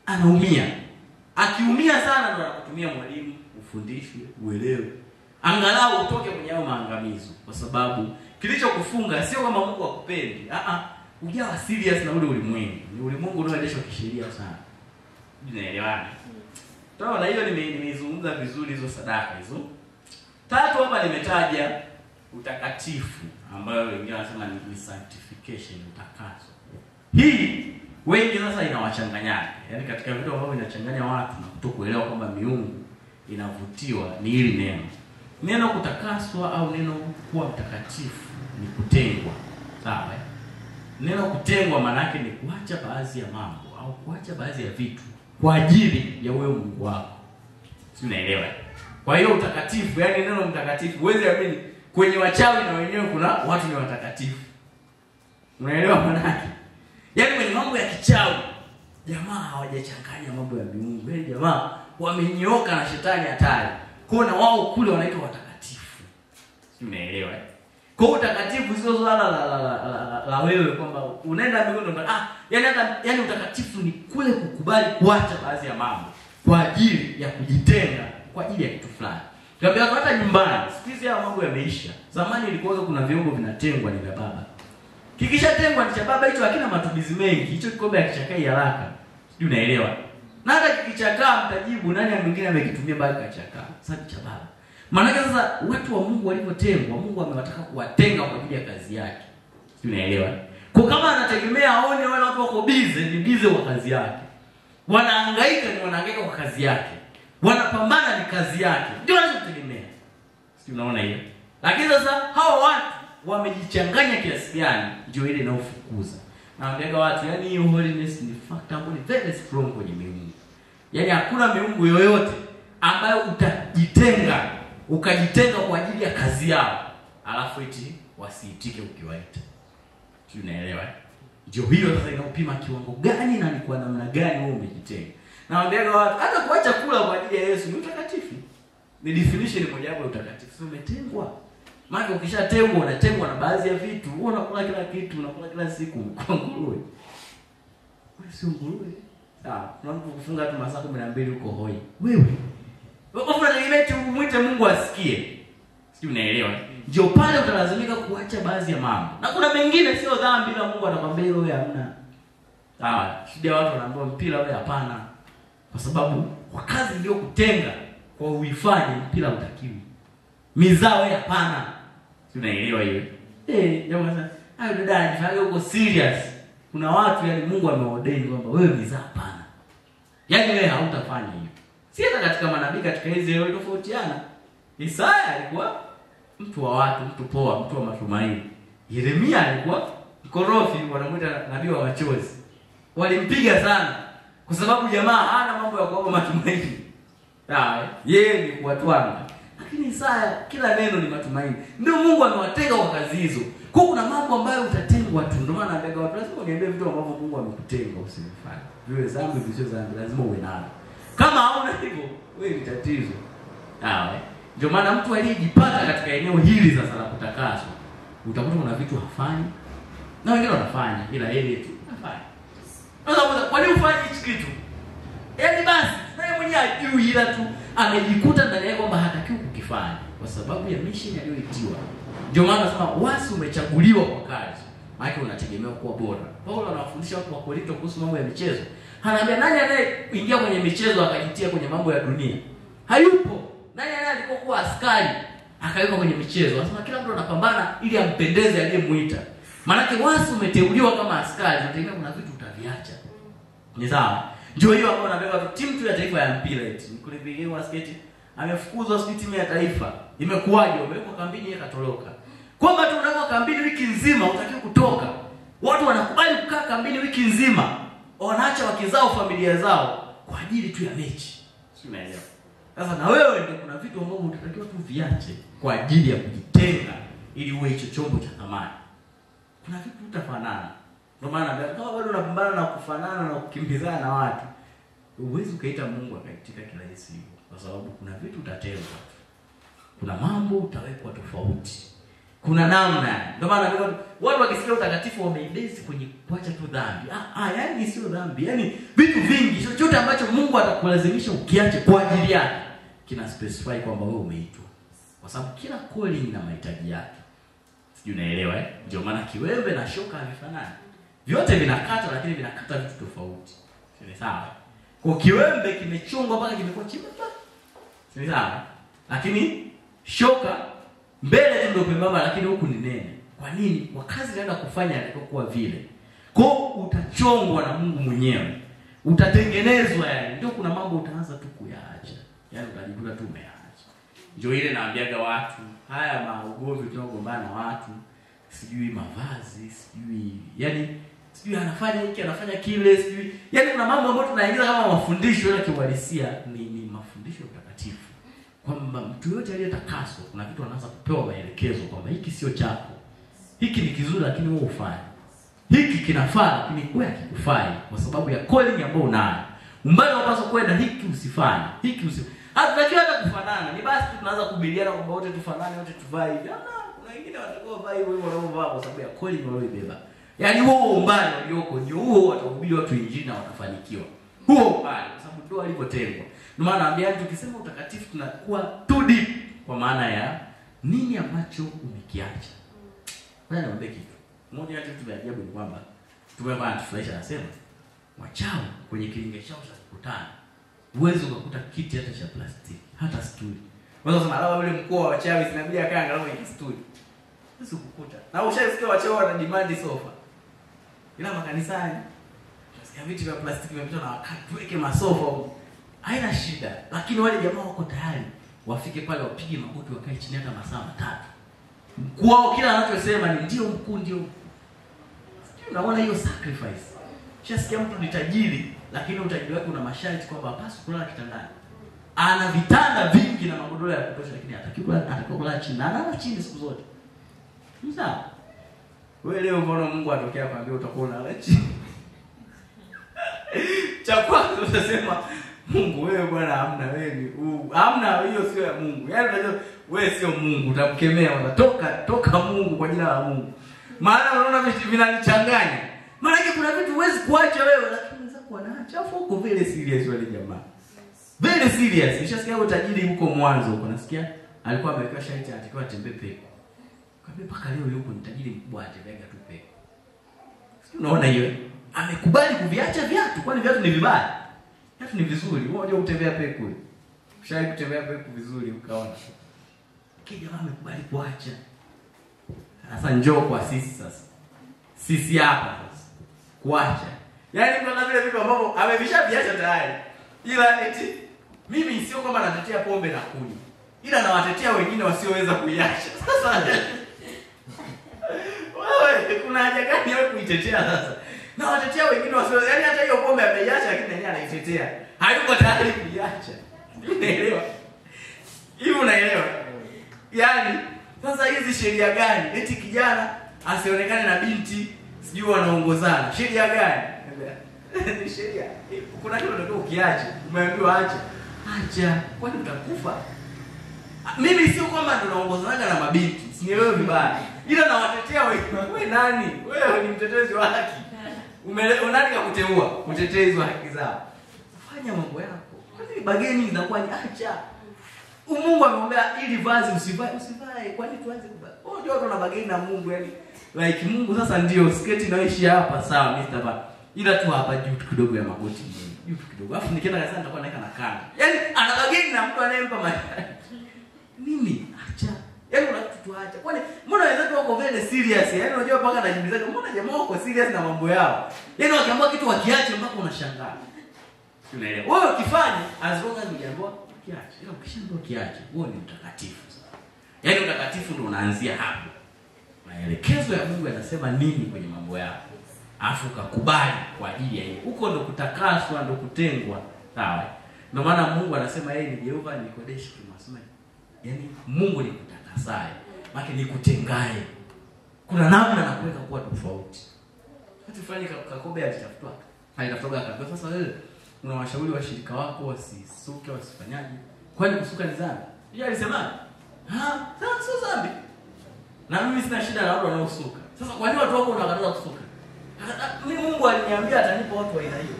Anaumia. Akiumia sana ndo anakutumia mwalimu, ufundishwe, uelewe. Angalau utoke kwenye hayo maangamizo, kwa sababu kilichokufunga sio kama Mungu akupendi. Ujawa serious na ule ulimwengu. Ni ulimwengu unaoendeshwa kisheria sana. Unaelewana? Toa na hiyo nimeizungumza vizuri hizo sadaka hizo. Tatu hapa nimetaja utakatifu, ambayo wengine wanasema ni sanctification, utakaso. Hii wengi sasa inawachanganya. Yaani katika vitu ambavyo vinachanganya watu na kutokuelewa kwamba miungu inavutiwa ni hili neno. Neno kutakaswa au neno kuwa mtakatifu ni kutengwa. Sawa? Neno kutengwa maana yake ni kuacha baadhi ya mambo au kuacha baadhi ya vitu kwa ajili ya wewe Mungu wako. Si unaelewa? Kwa hiyo utakatifu, yani neno mtakatifu, huwezi amini kwenye wachawi na wenyewe kuna watu ni watakatifu. Unaelewa maana yake? Yaani kwenye mambo ya kichawi jamaa hawajachanganya mambo ya miungu. Yaani jamaa wamenyooka na shetani hatari. Kwa na wao kule wanaitwa watakatifu. Si unaelewa? Kwa utakatifu sio swala la wewe kwamba unaenda mbinguni yani utakatifu ni kule kukubali kuacha baadhi ya mambo kwa ajili ya kujitenga kwa ajili ya kitu fulani. Tuambia hata nyumbani, siku hizi haya mambo yameisha. Zamani ilikuwa kuna viungo vinatengwa ni vya baba. Kikishatengwa ni cha baba, hicho hakina matumizi mengi. Hicho kikombe hakichakai haraka. Sijui unaelewa? Na hata kikichakaa mtajibu nani mwingine amekitumia bali kachakaa. Sasa cha baba. Maana sasa watu wa Mungu walivyotengwa, Mungu amewataka kuwatenga kwa ajili ya kazi yake. Sijui unaelewa? Kwa kama anategemea aone wale watu wako busy, ni busy kwa kazi yake. Wanahangaika ni wanahangaika kwa kazi yake. Wanapambana ni kazi yake. Ndio anachotegemea. Sijui unaona hiyo? Lakini sasa hao watu wamejichanganya kiasi gani ndio ile inaofukuza. Naambia watu yani hiyo holiness ni factor ambayo ni very strong kwenye miungu. Yaani hakuna miungu yoyote ambayo ukajitenga kwa ajili ya kazi yao alafu eti wasiitike ukiwaita. Tunaelewa? Ndio hiyo sasa inaupima kiwango gani na ni kwa namna gani wewe umejitenga. Na waambiaga watu hata kuacha kula kwa ajili ya Yesu ni utakatifu. Ni definition moja ya utakatifu. Umetengwa. Maana ukishatengwa unatengwa na baadhi ya vitu. Wewe unakula kila kitu, unakula kila siku kwa nguruwe. Wewe sio nguruwe. Sawa, tunaanza kufunga tu masaa 12 huko hoi. Wewe unategemea umwite Mungu asikie. Sio, unaelewa? Ndio pale utalazimika kuacha baadhi ya mambo. Na kuna mengine sio dhambi na Mungu anakuambia wewe hamna. Sawa, shida watu wanaambiwa mpira wewe hapana. Kwa sababu kwa kazi ndio kutenga kwa uifanye mpira utakiwi. Mizaa wewe hapana. Sio, unaelewa hiyo? Jamaa hayo dada anafanya uko serious. Kuna watu yani Mungu ameordain kwamba wewe mizaa hapana. Yaani wewe hautafanya hiyo. Si hata katika manabii katika hizi leo tofautiana. Isaya alikuwa mtu wa watu, mtu poa, mtu wa matumaini. Yeremia alikuwa mkorofi, wanamuita nabii wa machozi. Walimpiga sana kwa sababu jamaa hana mambo ya kuomba matumaini. Sawa, yeye ni kuwatwanga. Lakini Isaya kila neno ni matumaini. Ndio Mungu amewatenga kwa kazi hizo. Kwa kuna mambo ambayo utatengwa tu. Ndio maana anataka watu lazima niambie vitu ambavyo Mungu amekutenga usifanye. Viwe dhambi visio dhambi lazima uwe nalo. Kama hauna hivyo, wewe ni tatizo. Sawa. Ndio maana mtu aliyejipata katika eneo hili sasa la kutakaswa, utakuta kuna vitu hafanyi. Na wengine wanafanya ila yeye tu hafanya. Sasa kwa nini ufanye hichi kitu? Yaani basi, naye mwenyewe ajui ila tu amejikuta ndani yake kwamba hatakiwi kukifanya kwa sababu ya mission aliyoitiwa. Ndio maana nasema wasi umechaguliwa kwa kazi. Maana unategemewa kuwa bora. Paulo anawafundisha watu wa Korinto kuhusu mambo ya michezo. Anaambia nani anayeingia kwenye michezo akajitia kwenye mambo ya dunia? Hayupo. Nani alikuwa askari akaweka kwenye michezo? Anasema kila mtu anapambana ili ampendeze aliyemuita. Maana wasi umeteuliwa kama askari, unategemea kuna vitu utaviacha. Ni sawa? Ndio hiyo hapo anabeba timu tu ya taifa ya mpira eti. Nikulipigia basket amefukuzwa timu ya taifa. Imekuwaje? Umewekwa kambini yeye katoroka. Kwamba tu unawekwa kambini wiki nzima utakiwa kutoka. Watu wanakubali kukaa kambini wiki nzima. Wanaacha wake zao, familia zao kwa ajili tu ya mechi. Sio, unaelewa? Sasa na wewe ndio kuna vitu ambavyo utatakiwa tu viache kwa ajili ya kujitenga ili uwe hicho chombo cha thamani. Kuna vitu utafanana. Ndio maana kama bado unapambana na kufanana na kukimbizana na watu, uwezi ukaita Mungu akaitika kirahisi hivyo kwa sababu kuna vitu utatengwa. Kuna mambo utawekwa tofauti. Kuna namna. Ndio maana watu wakisikia utakatifu wameibezi kwenye kuacha tu dhambi. Yaani sio dhambi. Yaani vitu vingi, chochote ambacho Mungu atakulazimisha ukiache kwa ajili yake kina specify kwamba wewe umeitwa. Kwa sababu kila calling ina mahitaji yake. Sijui unaelewa Ndio maana kiwembe na shoka havifanani. Vyote vinakata lakini vinakata vitu tofauti. Sio sawa? Kwa kiwembe kimechongwa mpaka kimekuwa chimba. Sio sawa? Lakini shoka mbele tu ndio pembamba lakini huku ni nene. Kwa nini? Kwa kazi inaenda kufanya inakuwa vile. Kwa utachongwa na Mungu mwenyewe. Utatengenezwa yani. Ndio kuna mambo utaanza tu kuyaacha. Yaani utajikuta tu umeacha. Ndio ile naambiaga watu, haya maugomvi tunaogombana na watu, sijui mavazi, sijui yani sijui anafanya hiki, anafanya kile, sijui. Yaani kuna mambo ambayo tunaingiza kama mafundisho ila kiuhalisia ni mafundisho takatifu. Kwamba mtu yote aliyetakaswa kuna kitu anaanza kupewa maelekezo kwamba hiki sio chako. Hiki ni kizuri lakini wewe ufanye. Hiki kinafaa lakini wewe hakikufai kwa sababu ya calling ambayo unayo. Umbali unapaswa kwenda hiki usifanye. Hiki usifanye. Hatutakiwa hata kufanana. Ni basi tunaanza kubiliana kwamba wote tufanane, wote tuvae hivi. Kuna wengine watakuwa vai hivyo wanaovaa kwa sababu ya calling walioibeba. Yaani huo umbali ulioko ndio huo watahubiri watu injili na watafanikiwa. Huo umbali kwa sababu ndio alivyotengwa. Ndio maana naambia tukisema utakatifu tunakuwa too deep kwa maana ya nini ambacho umekiacha. Bwana niambie kitu. Mmoja ya vitu vya ajabu ni kwamba tumevaa tufurahisha anasema wachawi kwenye kilinge chao cha kukutana. Uwezo ukakuta kiti hata cha plastiki, hata stuli. Unaweza kusema labda yule mkuu wa wachawi sinabidi akae angalau kwenye stuli. Sisi kukuta. Na ushasikia wachawi wana demand sofa. Ila makanisani nasikia viti vya plastiki vimepita na wakati weke masofa. Haina shida, lakini wale jamaa wako tayari wafike pale wapige magoti wakae chini hata masaa 3. Mkuu wao kila anachosema ni ndio mkuu ndio. Sijui unaona hiyo sacrifice. Shasikia mtu ni tajiri lakini utajiri wake una masharti kwamba hapaswi kulala kitandani. Ana vitanda vingi na magodoro ya kutosha lakini atakiwa kulala chini. Na analala chini siku zote. Sawa. Wewe leo mbona Mungu atokea kwambia utakuwa unalala? Cha kwanza utasema Mungu wewe bwana hamna wewe ni hamna, hiyo sio ya Mungu. Yaani unajua wewe sio Mungu, utamkemea toka Mungu kwa jina la Mungu. Maana unaona vitu vinanichanganya. Maana kuna vitu huwezi kuacha wewe lakini unaweza wanaacha. Afu uko vile serious wale jamaa. Very serious. Nishasikia huko tajiri huko mwanzo huko nasikia alikuwa ameweka sharti atakiwa atembee pepo. Kaambia mpaka leo yuko ni tajiri mkubwa atembea tu pepo. Unaona hiyo? Amekubali kuviacha viatu, kwani viatu ni vibaya? Viatu ni vizuri. Wewe unajua kutembea pepo. Ushawahi kutembea pepo vizuri ukaona. Kija jamaa amekubali kuacha. Sasa njoo kwa sisi sasa. Sisi hapa sasa. Kuacha. Yaani kuna vile vitu ambavyo amevishaviacha tayari. Ila eti mimi sio kwamba natetea pombe na kunywa. Ila nawatetea wengine wasioweza kuiacha. Sasa wewe kuna haja gani wewe kuitetea sasa? Na watetea wengine wasio, yaani hata hiyo pombe ameiacha lakini yeye anaitetea. Hayuko tayari kuiacha. Unaelewa? Hivi unaelewa? Yaani sasa hizi sheria gani? Eti kijana asionekane na binti sijui wanaongozana. Sheria gani? Ni sheria. Kuna kitu unataka ukiache. Umeambiwa acha. Acha. Kwani utakufa? Mimi sio kwamba ndo naongozana na mabinti. Sinielewe vibaya. Ila nawatetea wewe nani? Wewe ni mtetezi wa haki. Unani kukuteua utetezi wa haki zao. Fanya mambo yako. Kwani bageni inakuwa ni acha. Mungu ameombea ili vazi usivae. Kwani tuanze kuvaa? Unajua watu na bageni na Mungu yani like Mungu sasa ndio sketi naishi hapa sawa Mr. Ba. Ila tu hapa juu kidogo ya magoti juu kidogo. Alafu nikienda kanisani nitakuwa naeka na kanga. Yaani ana bageni na mtu anayempa maji. Nini? Acha. Yaani unatuacha. Kwani mbona wenzetu wako very serious? Yaani unajua paka anajiuliza mbona jamaa wako serious na mambo yao. Yaani wakiamua kitu wakiache mpaka unashangaa. Unaelewa? Wewe ukifanya as long as ukiambiwa kiache. Ila ukishaambiwa kiache, wewe ni mtakatifu. Yaani utakatifu ndio unaanzia hapo. Maelekezo ya Mungu yanasema nini kwenye mambo yako? Afu ukakubali kwa ajili ya hiyo. Huko ndo kutakaswa, ndo kutengwa. Sawa? Ndio maana Mungu anasema yeye ni Jehova Nikodeshi kimasema. Yaani Mungu ni kutakasaye, maana ni kutengae. Kuna namna na kuweka kuwa tofauti. Hata fulani Kakobe alitafutwa. Haitafutoka kabisa. Sasa wewe unawashauri washirika wako wasisuke wasifanyaje? Kwani kusuka ni dhambi? Yeye alisema, sasa sio dhambi. Na mimi sina shida na watu wanaosuka. Sasa kwa nini watu wako wanakataza kusuka? Mimi Mungu aliniambia atanipa watu wa aina hiyo.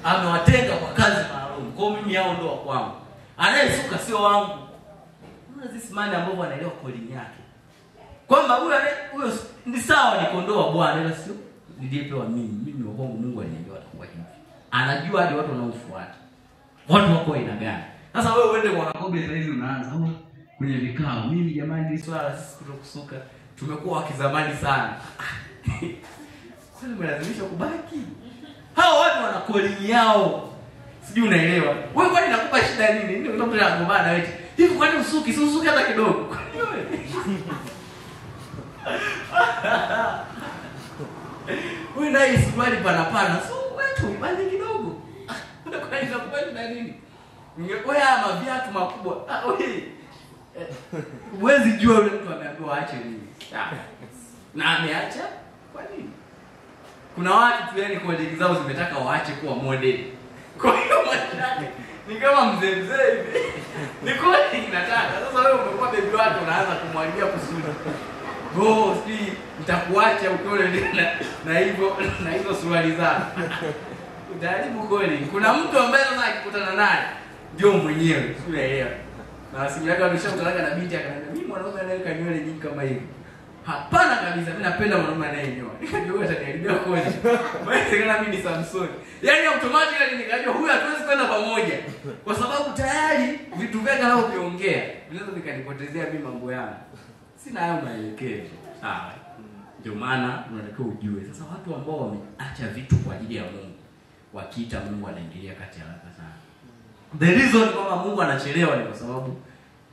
Amewatenga kwa kazi maalum. Kwa mimi hao ndio wa kwangu. Anayesuka sio wangu. Unaona this man ambaye anaelewa calling yake. Kwamba huyo ni sawa ni kondoo wa Bwana ila sio niliyepewa mimi. Mimi wa kwangu Mungu aliniambia watakuwa hivi. Anajua hadi watu wanaofuata. Watu wako aina gani? Sasa wewe uende kwa Yakobo sasa hivi unaanza kwenye vikao. Mimi jamani hili swala sisi kutokusuka tumekuwa wa kizamani sana. Kwani mlazimisha kubaki? Hao watu wana calling yao. Sijui unaelewa. Wewe kwani nakupa shida nini? Ndio unataka kugombana wewe. Hivi kwani usuki? Si usuki hata kidogo. Kwani wewe? Wewe na hii swali pana. So wewe ibali kidogo. Kwani nakupa shida nini? Wewe ama viatu makubwa. Wewe. Huwezi jua yule mtu ameambiwa aache nini. Na ameacha? Kwa nini? Kuna watu tu yani college zao zimetaka waache kuwa model. Kwa hiyo mwanadamu ni kama mzee hivi. Ni kweli inataka. Sasa wewe umekuwa baby wako unaanza kumwangia kusudi. Si nitakuacha ukole na hizo swali zako. Ujaribu kweli. Kuna mtu ambaye sasa akikutana naye ndio mwenyewe, unaelewa. Na simu yake alishakutana na binti akaniambia mimi mwanaume anayeweka nywele nyingi kama hivi. Hapana kabisa, mimi napenda mwanaume anayenyoa. Nikajua atakaribia kweli. Basi kana mimi ni Samson. Yaani automatically nikajua huyu hatuwezi kwenda pamoja. Kwa sababu tayari vitu vyake nao viongea. Vinaweza vikanipotezea mimi mambo yangu. Sina hayo maelekezo. Sawa. Ndio maana unatakiwa ujue. Sasa watu ambao wameacha vitu kwa ajili ya Mungu, wakiita Mungu anaingilia kati haraka sana. The reason kwamba Mungu anachelewa ni kwa sababu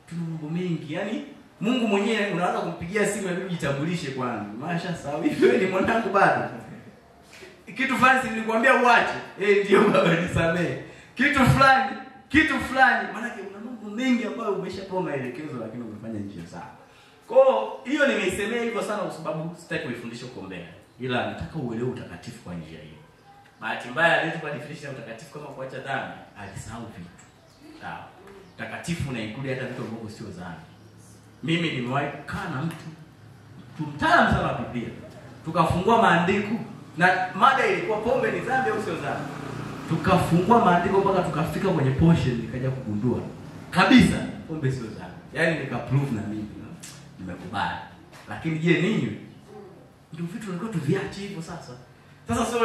tuna mambo mengi. Yaani Mungu mwenyewe unaanza kumpigia simu ili ujitambulishe kwanza. Masha sawa hivi wewe ni mwanangu bado. Kitu fulani nilikwambia uache. Ndio baba nisamee. Kitu fulani maana una mambo mengi ambayo umeshapewa maelekezo lakini umefanya njia sawa. Kwa hiyo nimeisemea hivyo sana kwa sababu sitaki kuifundisha huko mbele. Ila nataka uelewe utakatifu kwa njia hiyo. Bahati mbaya alitupa definition ya utakatifu kama kuacha dhambi, alisahau vitu. Sawa. Utakatifu unaikulia hata vitu ambavyo sio dhambi. Mimi nimewahi kukaa na mtu mtaalamu sana wa Biblia. Tukafungua maandiko na mada ilikuwa pombe ni dhambi au sio dhambi. Tukafungua maandiko mpaka tukafika kwenye portion nikaja kugundua kabisa pombe sio dhambi. Yaani nikaprove na mimi nimekubali. Lakini je, ninyi ndio vitu tulikuwa tuviache hivyo sasa? Sasa sio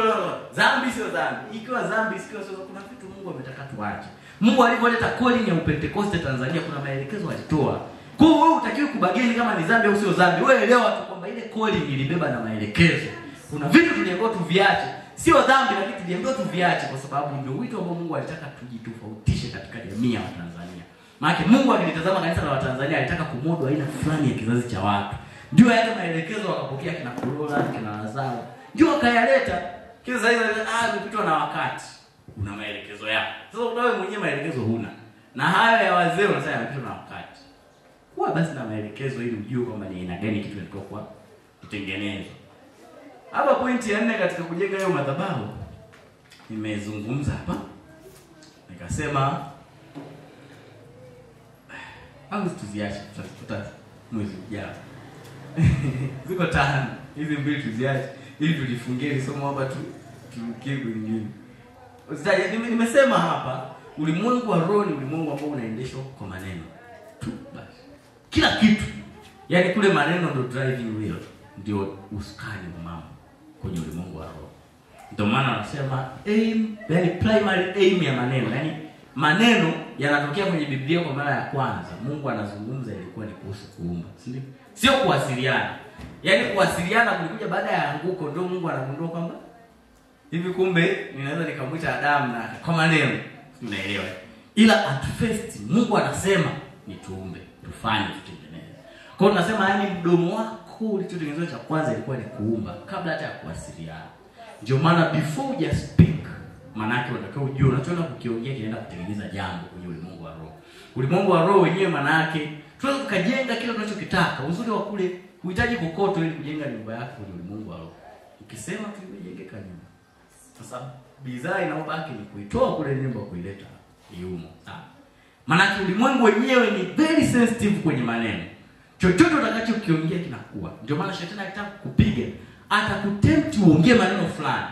dhambi sio dhambi. Ikiwa dhambi sio kuna vitu Mungu ametaka tuache. Mungu alipoleta calling ya Pentecost Tanzania kuna maelekezo alitoa. Kwa hiyo wewe utakiwa kubageni kama ni dhambi au sio dhambi. Wewe elewa tu kwamba ile calling ilibeba na maelekezo. Kuna vitu tuliambiwa tuviache. Sio dhambi lakini tuliambiwa tuviache kwa sababu ndio wito ambao Mungu alitaka tujitofautishe katika jamii ya Watanzania. Maana Mungu akilitazama kanisa la Watanzania alitaka kumodo aina fulani ya kizazi cha watu. Ndio yale maelekezo wakapokea kina Kulola, kina Lazaro. Ndio akayaleta. Kile sasa umepitwa na wakati. Una maelekezo yako. Sasa wewe mwenyewe maelekezo huna. Na hayo ya wazee wanasema yamepitwa na wakati. Kuwa basi na maelekezo ili ujue kwamba ni aina gani kitu kinatoka kutengenezwa. Hapa pointi ya 4 katika kujenga hiyo madhabahu nimezungumza hapa. Nikasema au tuziache tutakuta mwezi ujao. Ziko 5. Hizi mbili tuziache ili tulifungie somo hapa turukie kwingine. Sasa nimesema hapa ulimwengu wa roho ni ulimwengu ambao unaendeshwa kwa maneno tu basi. Kila kitu. Yaani kule maneno ndio driving wheel, ndio usukani wa mambo kwenye ulimwengu wa roho. Ndio maana anasema aim, yani primary aim ya maneno. Yaani maneno yanatokea kwenye Biblia kwa mara ya kwanza. Mungu anazungumza ilikuwa ni kuhusu kuumba, si ndio? Sio kuwasiliana. Yaani kuwasiliana kulikuja baada ya anguko, ndio Mungu anagundua kwamba hivi kumbe ninaweza nikamwita Adamu na kwa maneno. Unaelewa? Ila at first Mungu anasema ni tuumbe, tufanye tutengeneze. Kwa hiyo tunasema yani mdomo wako ulichotengenezwa cha kwanza ilikuwa ni kuumba kabla hata ya kuwasiliana. Ndio maana before you speak, maana yake unatakiwa ujue unachoenda kukiongea kinaenda kutengeneza jambo kwenye ulimwengu wa roho. Ulimwengu wa roho wenyewe maana yake tunaweza kujenga kile tunachokitaka. Uzuri wa kule huhitaji kokoto ili kujenga nyumba yako kwenye ulimwengu wa roho. Ukisema tu imejengeka nyumba. Sasa bidhaa inaobaki ni kuitoa kule nyumba kuileta yumo. Maana ulimwengu wenyewe ni very sensitive kwenye maneno. Chochote utakachokiongea kinakuwa. Ndio maana shetani anataka kukupiga, atakutempt uongee maneno fulani.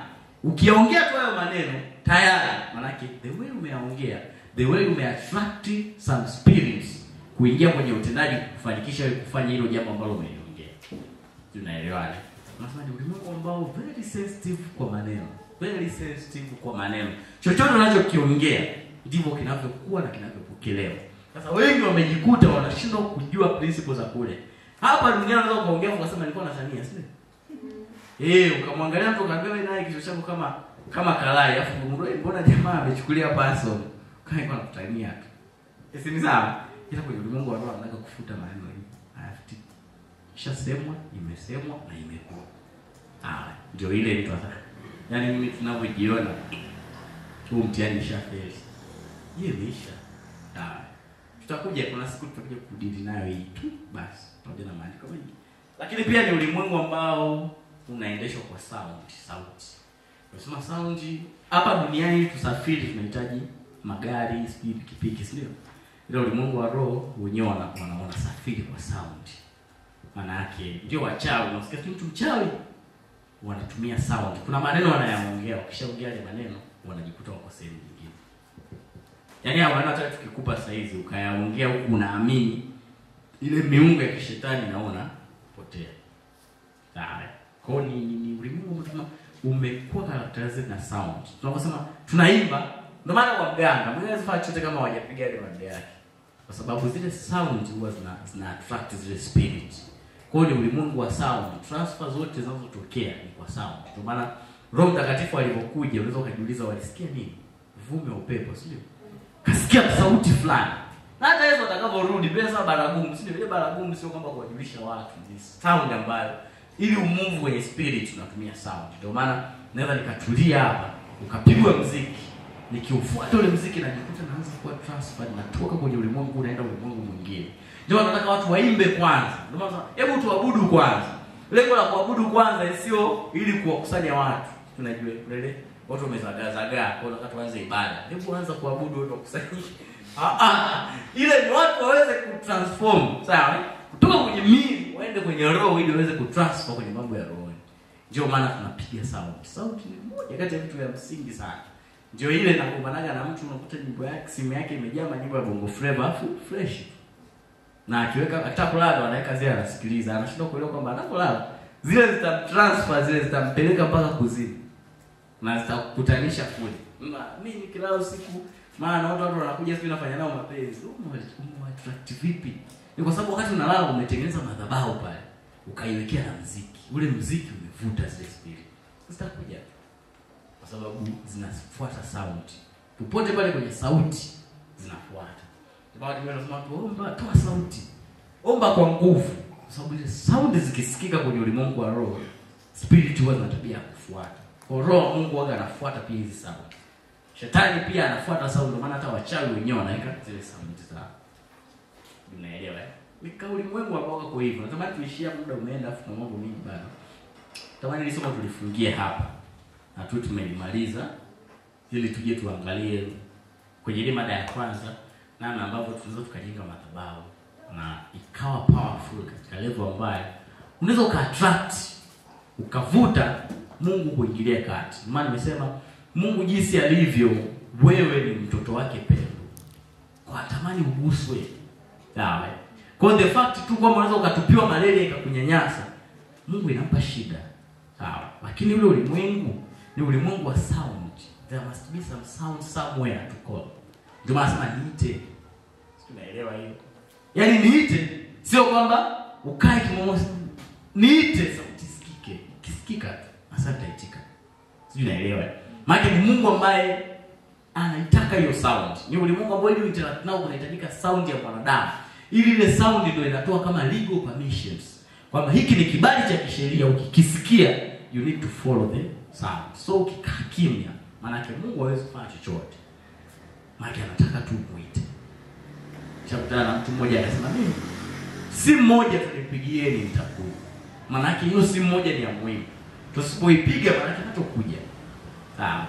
Ukiongea tu hayo maneno tayari, maana the way umeongea, the way umeattract some spirits kuingia kwenye utendaji kufanikisha wewe kufanya hilo jambo ambalo umeliongea. Tunaelewana? Nasema ni ulimwengu ambao very sensitive kwa maneno. Very sensitive kwa maneno. Chochote unachokiongea ndivyo kinavyokuwa na kinavyopokelewa. Sasa wengi wamejikuta wanashindwa kujua principles za kule. Hapa duniani unaweza kuongea ukasema nilikuwa nasania, si ndio? Ukamwangalia mtu ukaambia wewe naye kichwa chako kama kalai, afu mbona jamaa amechukulia person. Kae kwa kutania tu. Si ni sawa? Ila kwenye ulimwengu wa roho anataka kufuta maneno hivi. Hayafiti. Kishasemwa, imesemwa na imekuwa. Ndio ile mtu sasa. Yaani mimi tunavyojiona tu mtihani shafeli. Yeye imeisha. Tutakuja kuna siku tutakuja kudili nayo hii tu basi pamoja na maandiko mengi. Lakini pia ni ulimwengu ambao unaendeshwa kwa sauti. Tunasema sound hapa duniani tusafiri tunahitaji magari, speed, pikipiki, si ndio? Ile ulimwengu wa roho wenyewe wanaona safiri kwa sound. Maana yake ndio wachawi, unasikia mtu mchawi wanatumia sound. Kuna maneno wanayaongea, ukishaongea ile maneno wanajikuta wako sehemu nyingine. Yaani hao wanataka tukikupa saizi ukayaongea huku unaamini ile miungu ya kishetani naona potea. Sawa. Kwa ni ulimwengu kama umekuwa characterized na sound. Tunaposema tunaimba, ndio maana kwa mganga mwenye anafanya chochote kama hawajapiga ile mande yake. Kwa sababu zile sound huwa zina attract zile spirit. Kwa hiyo ni ulimwengu wa sound. Transfer zote zinazotokea ni kwa sound. Ndio maana Roho Mtakatifu alipokuja unaweza ukajiuliza walisikia nini? Vume wa upepo, sio? Kasikia sauti fulani. Na hata Yesu atakaporudi pesa baragumu, sio ile baragumu sio kwamba kuwajulisha watu, ni sound ambayo ili umove kwenye spirit tunatumia sound. Ndio maana naweza nikatulia hapa, ukapigwa muziki, nikiufuata ule muziki najikuta naanza kuwa transferred, natoka kwenye ulimwengu naenda ulimwengu mwingine. Ndio nataka watu waimbe kwanza. Ndio maana hebu tuabudu kwanza. Lengo la kuabudu kwanza sio ili kuwakusanya watu. Tunajua lele watu wamezagaa kwa wakati waanze ibada. Hebu anza kuabudu watu wakusanyike. Ile ni watu waweze kutransform, sawa? Kutoka kwenye mili waende kwenye roho ili waweze kutransfer kwenye mambo ya roho. Ndio maana tunapiga sauti. Sauti ni moja kati ya vitu vya msingi sana. Ndio ile nakumbanaga na mtu unakuta nyimbo yake, simu yake imejaa manyimbo ya bongo flava afu fresh. Na akiweka atakulala anaweka zile anasikiliza, anashindwa kuelewa kwamba anakulala zile zitamtransfer, zile zitampeleka mpaka kuzimu. Na zitakutanisha kule. Mimi nikilala usiku, maana watu wanakuja sio nafanya nao mapenzi. Attract vipi? Ni kwa sababu wakati unalala umetengeneza madhabahu pale. Ukaiwekea na muziki. Ule muziki umevuta zile spirit. Zitakuja. Kwa sababu zinafuata sauti. Popote pale kwenye sauti zinafuata. Ndio watu wanasema tuomba, toa sauti. Omba kwa nguvu. Kwa sababu ile sauti zikisikika kwenye ulimwengu wa roho, spirit huwa zina tabia ya kufuata. Kwa roho Mungu huwa anafuata pia hizi sauti. Shetani pia anafuata sauti, ndio maana hata wachawi wenyewe wanaweka zile sauti zao. Unaelewa? Ni kauli ulimwengu ambao uko hivyo. Natamani tuishie muda umeenda afu na mambo mengi bado. Natamani ile somo tulifungie hapa. Na tu tumelimaliza ili tuje tuangalie kwenye ile mada ya kwanza namna ambavyo tunaweza tukajenga madhabahu na ikawa powerful katika level ambayo unaweza ukaattract, ukavuta Mungu kuingilia kati. Maana nimesema Mungu jinsi alivyo, wewe ni mtoto wake pendo. Kwa atamani uguswe. Sawa. Kwa the fact tu kwamba unaweza ukatupiwa malaria ikakunyanyasa, Mungu inampa shida. Sawa. Lakini ule ulimwengu ni ulimwengu wa sound. There must be some sound somewhere to call. Ndio maana nasema niite. Tunaelewa hiyo. Yaani niite sio kwamba ukae kimomosi. Niite sauti sikike. Kisikika tu asante itika. Sijui naelewa. Maana ni Mungu ambaye anaitaka hiyo sound. Ni ulimwengu ambao ili interact nao kunahitajika sound ya mwanadamu. Ili ile sound ndio inatoa kama legal permissions. Kwamba hiki ni kibali cha kisheria, ukikisikia you need to follow the sound. So ukikaa kimya, maana yake Mungu hawezi kufanya chochote. Maana anataka tu muite. Chakutana na mtu mmoja akasema mimi si mmoja tulipigieni nitakuja. Maana yake hiyo si mmoja ni ya muhimu. Tusipoipiga maana yake hatakuja. Sawa.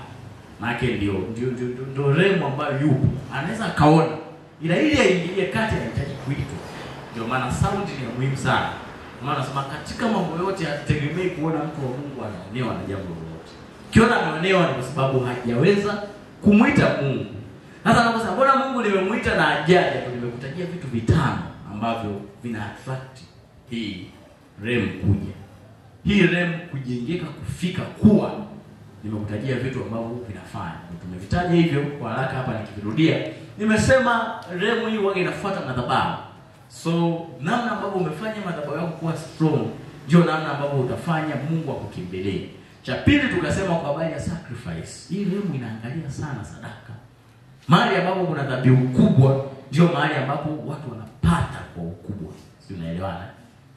Maana yake ndio remo ambayo yupo. Anaweza kaona. Ila ili aingilie kati anahitaji kuitwa. Ndio maana sound ni muhimu sana. Maana nasema katika mambo yote hategemei kuona mtu wa Mungu anaonewa na jambo lolote. Kiona anaonewa ni kwa sababu hajaweza kumuita Mungu. Sasa anaposema mbona Mungu nimemuita na ajaje, nimekutajia vitu vitano ambavyo vina attract hii rem kuja. Hii rem kujengeka kufika kuwa, nimekutajia vitu ambavyo vinafanya. Tumevitaja hivyo kwa haraka hapa nikirudia. Nimesema rem hii huwa inafuata madhabahu. So namna ambavyo umefanya madhabahu yako kuwa strong, ndio namna ambavyo utafanya Mungu akukimbilie. Cha pili tukasema kwa habari ya sacrifice. Hii rem inaangalia sana sadaka. Mahali ambapo kuna dhabihu kubwa ndio mahali ambapo watu wanapata kwa ukubwa. Si unaelewana?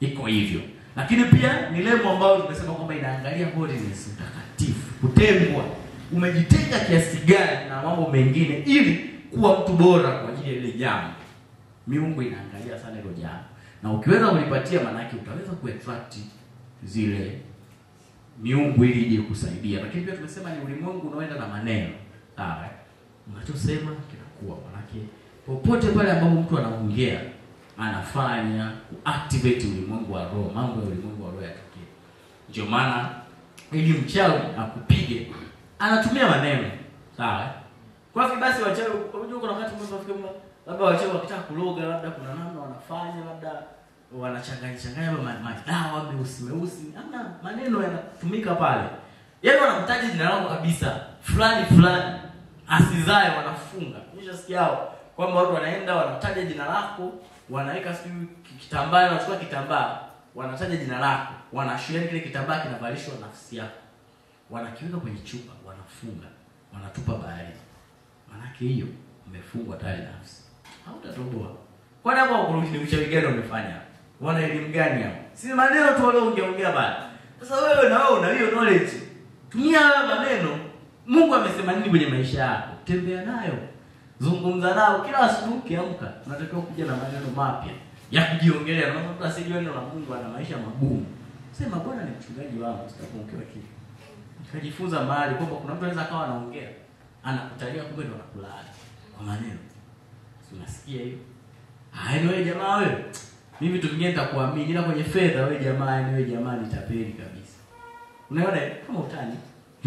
Iko hivyo. Lakini pia ni lemo ambayo tumesema kwamba inaangalia holiness, utakatifu, kutengwa. Umejitenga kiasi gani na mambo mengine ili kuwa mtu bora kwa ajili ya ile jambo. Miungu inaangalia sana hilo jambo. Na ukiweza kulipatia maana yake utaweza kuattract zile miungu ili ije kusaidia. Lakini pia tumesema ni ulimwengu unaoenda na maneno. Sawa? Unachosema kinakuwa. Manake popote pale ambapo mtu anaongea anafanya kuactivate ulimwengu wa roho, mambo ya ulimwengu wa roho yatokee. Ndio maana ili mchawi akupige anatumia maneno. Sawa? Kwa hivyo basi wachawi, unajua kuna wakati mtu anafikiria labda wachawi wakitaka kuloga, labda kuna namna wanafanya, labda wanachanganya madawa meusi. Hamna, maneno yanatumika pale. Yaani wanamtaja jina lako kabisa. Fulani asizae wanafunga. Nimeshasikia hao kwamba watu wanaenda wanataja jina lako, wanaweka kitambaa, wanachukua kitambaa, wanataja jina lako, wanashuhudia kile kitambaa kinavalishwa nafsi yako. Wanakiweka kwenye chupa, wanafunga, wanatupa baharini. Maana hiyo umefungwa tayari nafsi. Hautatoboa. Kwa nini ni uchawi gani umefanya? Wana elimu gani hapo? Si maneno tu wale ungeongea bali. Sasa wewe na wewe una hiyo knowledge. Tumia maneno Mungu amesema nini kwenye maisha yako? Tembea nayo. Zungumza nao kila asubuhi ukiamka. Unatakiwa kuja na maneno mapya ya kujiongelea. Na mtu asijue neno la Mungu ana maisha magumu. Sema Bwana ni mchungaji wangu, sitakuongewa kitu. Nikajifunza mahali kwamba kuna mtu anaweza akawa anaongea, anakutalia kumbe ndo anakulaani kwa maneno. Unasikia hiyo? Ni wewe jamaa wewe. Mimi vitu vingine nitakuamini, ila kwenye fedha wewe jamaa, ni wewe jamaa ni tapeli kabisa. Unaona kama utani.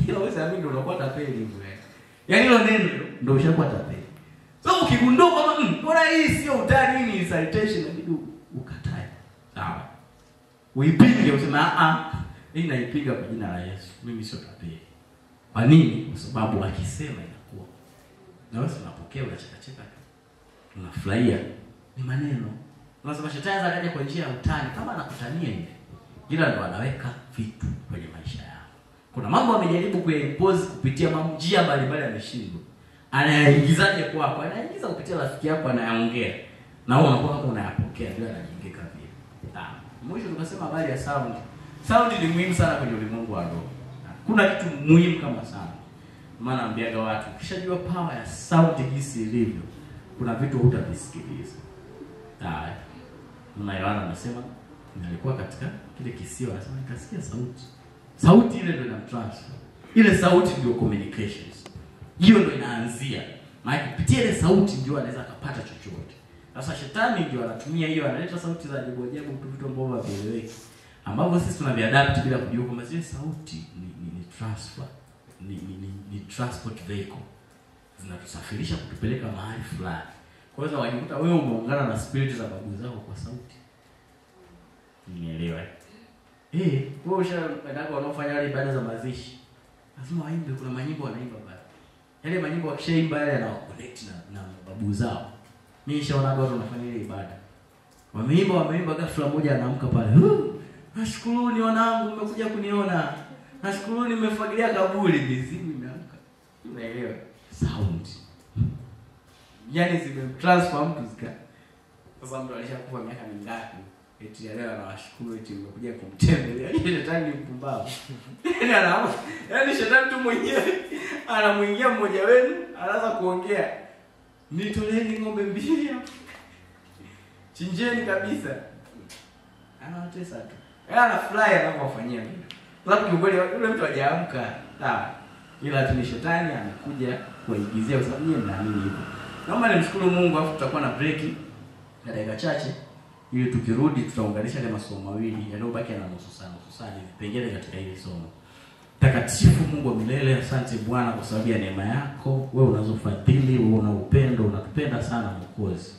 Ila wewe sasa ndio unakuwa tapeli hivyo. Yaani hilo neno ndio ushakuwa tapeli. So ukigundua kama bora hii sio utani, hii ni insultation, inabidi ukatae. Sawa. Uipinge useme hii naipiga kwa jina la Yesu. Mimi sio tapeli. Kwa nini? Kwa sababu akisema inakuwa. Na wewe unapokea, unacheka-cheka tu. Unafurahia. Ni maneno. Unasema shetani anataka kwa njia ya utani kama anakutania hivi. Ila ndo anaweka vitu kwenye maisha yako. Kuna mambo amejaribu kuimpose kupitia njia mbalimbali ameshindwa. Anayaingizaje kwako? Anaingiza kupitia rafiki yako anayaongea. Na wewe unakuwa kama unayapokea ndio anajengeka vile. Mwisho tukasema habari ya sound. Sound ni muhimu sana kwenye ulimwengu wa roho. Kuna kitu muhimu kama sound. Maana naambiaga watu, ukishajua power ya sound jinsi ilivyo, kuna vitu hutavisikiliza. Yohana anasema nilikuwa katika kile kisiwa, anasema nikasikia sauti. Sauti ile ndio inatransfer. Ile sauti ndio communications. Hiyo ndio inaanzia. Maana kupitia ile sauti ndio anaweza kupata chochote. Sasa shetani ndio anatumia hiyo, analeta sauti za ajabu ajabu, vitu ambavyo havieleweki, ambavyo sisi tunaviadapt bila kujua kwamba zile sauti ni transfer, ni transport vehicle, zinatusafirisha kutupeleka mahali fulani. Kwa hiyo wajikuta wewe umeungana na spirit za babu zako kwa sauti. Nielewa. Wewe ushaenda wanaofanya wale ibada za mazishi, lazima waimbe, kuna manyimbo wanaimba pale. Yale manyimbo wakishaimba yale yanawaconnect na babu zao. Mimi nishaona watu wanafanya ile ibada. Wameimba ghafla mmoja anaamka pale. Nashukuruni wanangu mmekuja kuniona. Nashukuruni mmefagilia kaburi, mizimu imeamka. Unaelewa? Sound. Yaani zimetransfer mtu zika. Sasa mtu alishakufa miaka mingapi? Eti leo anawashukuru eti mmekuja kumtembelea. Shetani ni mpumbavu. Yaani shetani tu mwenyewe anamuingia mmoja wenu, anaanza kuongea. Nitoleeni ng'ombe mbili hapo. Chinjeni kabisa. Anawatesa tu. Anafurahi anapofanyia mimi. Sababu kweli yule mtu hajaamka. Sawa. Ila tu ni shetani amekuja kuigizia kwa sababu yeye anaamini hivyo. Naomba nimshukuru Mungu, afu tutakuwa na break ya dakika chache ili tukirudi tutaunganisha ile masomo mawili yanayobaki na nusu saa vipengele katika hili somo. Takatifu Mungu wa milele, asante Bwana kwa sababu ya neema yako. Wewe unazofadhili, wewe una upendo, unatupenda sana Mwokozi.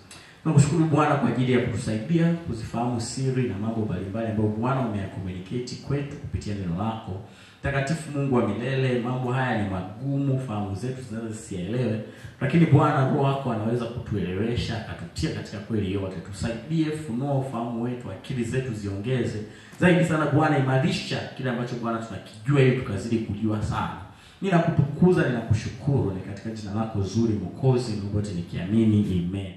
Tunakushukuru Bwana kwa ajili ya kutusaidia kuzifahamu siri na mambo mbalimbali ambayo Bwana umeyakomunicate kwetu kupitia neno lako. Takatifu Mungu wa milele, mambo haya ni magumu, fahamu zetu zinaweza zisielewe, lakini Bwana Roho wako anaweza kutuelewesha, akatutia katika kweli yote. Tusaidie, funua ufahamu wetu, akili zetu ziongeze. Zaidi sana Bwana, imarisha kile ambacho Bwana tunakijua ili tukazidi kujua sana. Ninakutukuza, ninakushukuru, ni katika jina lako zuri Mwokozi, Mungu wote nikiamini, amen.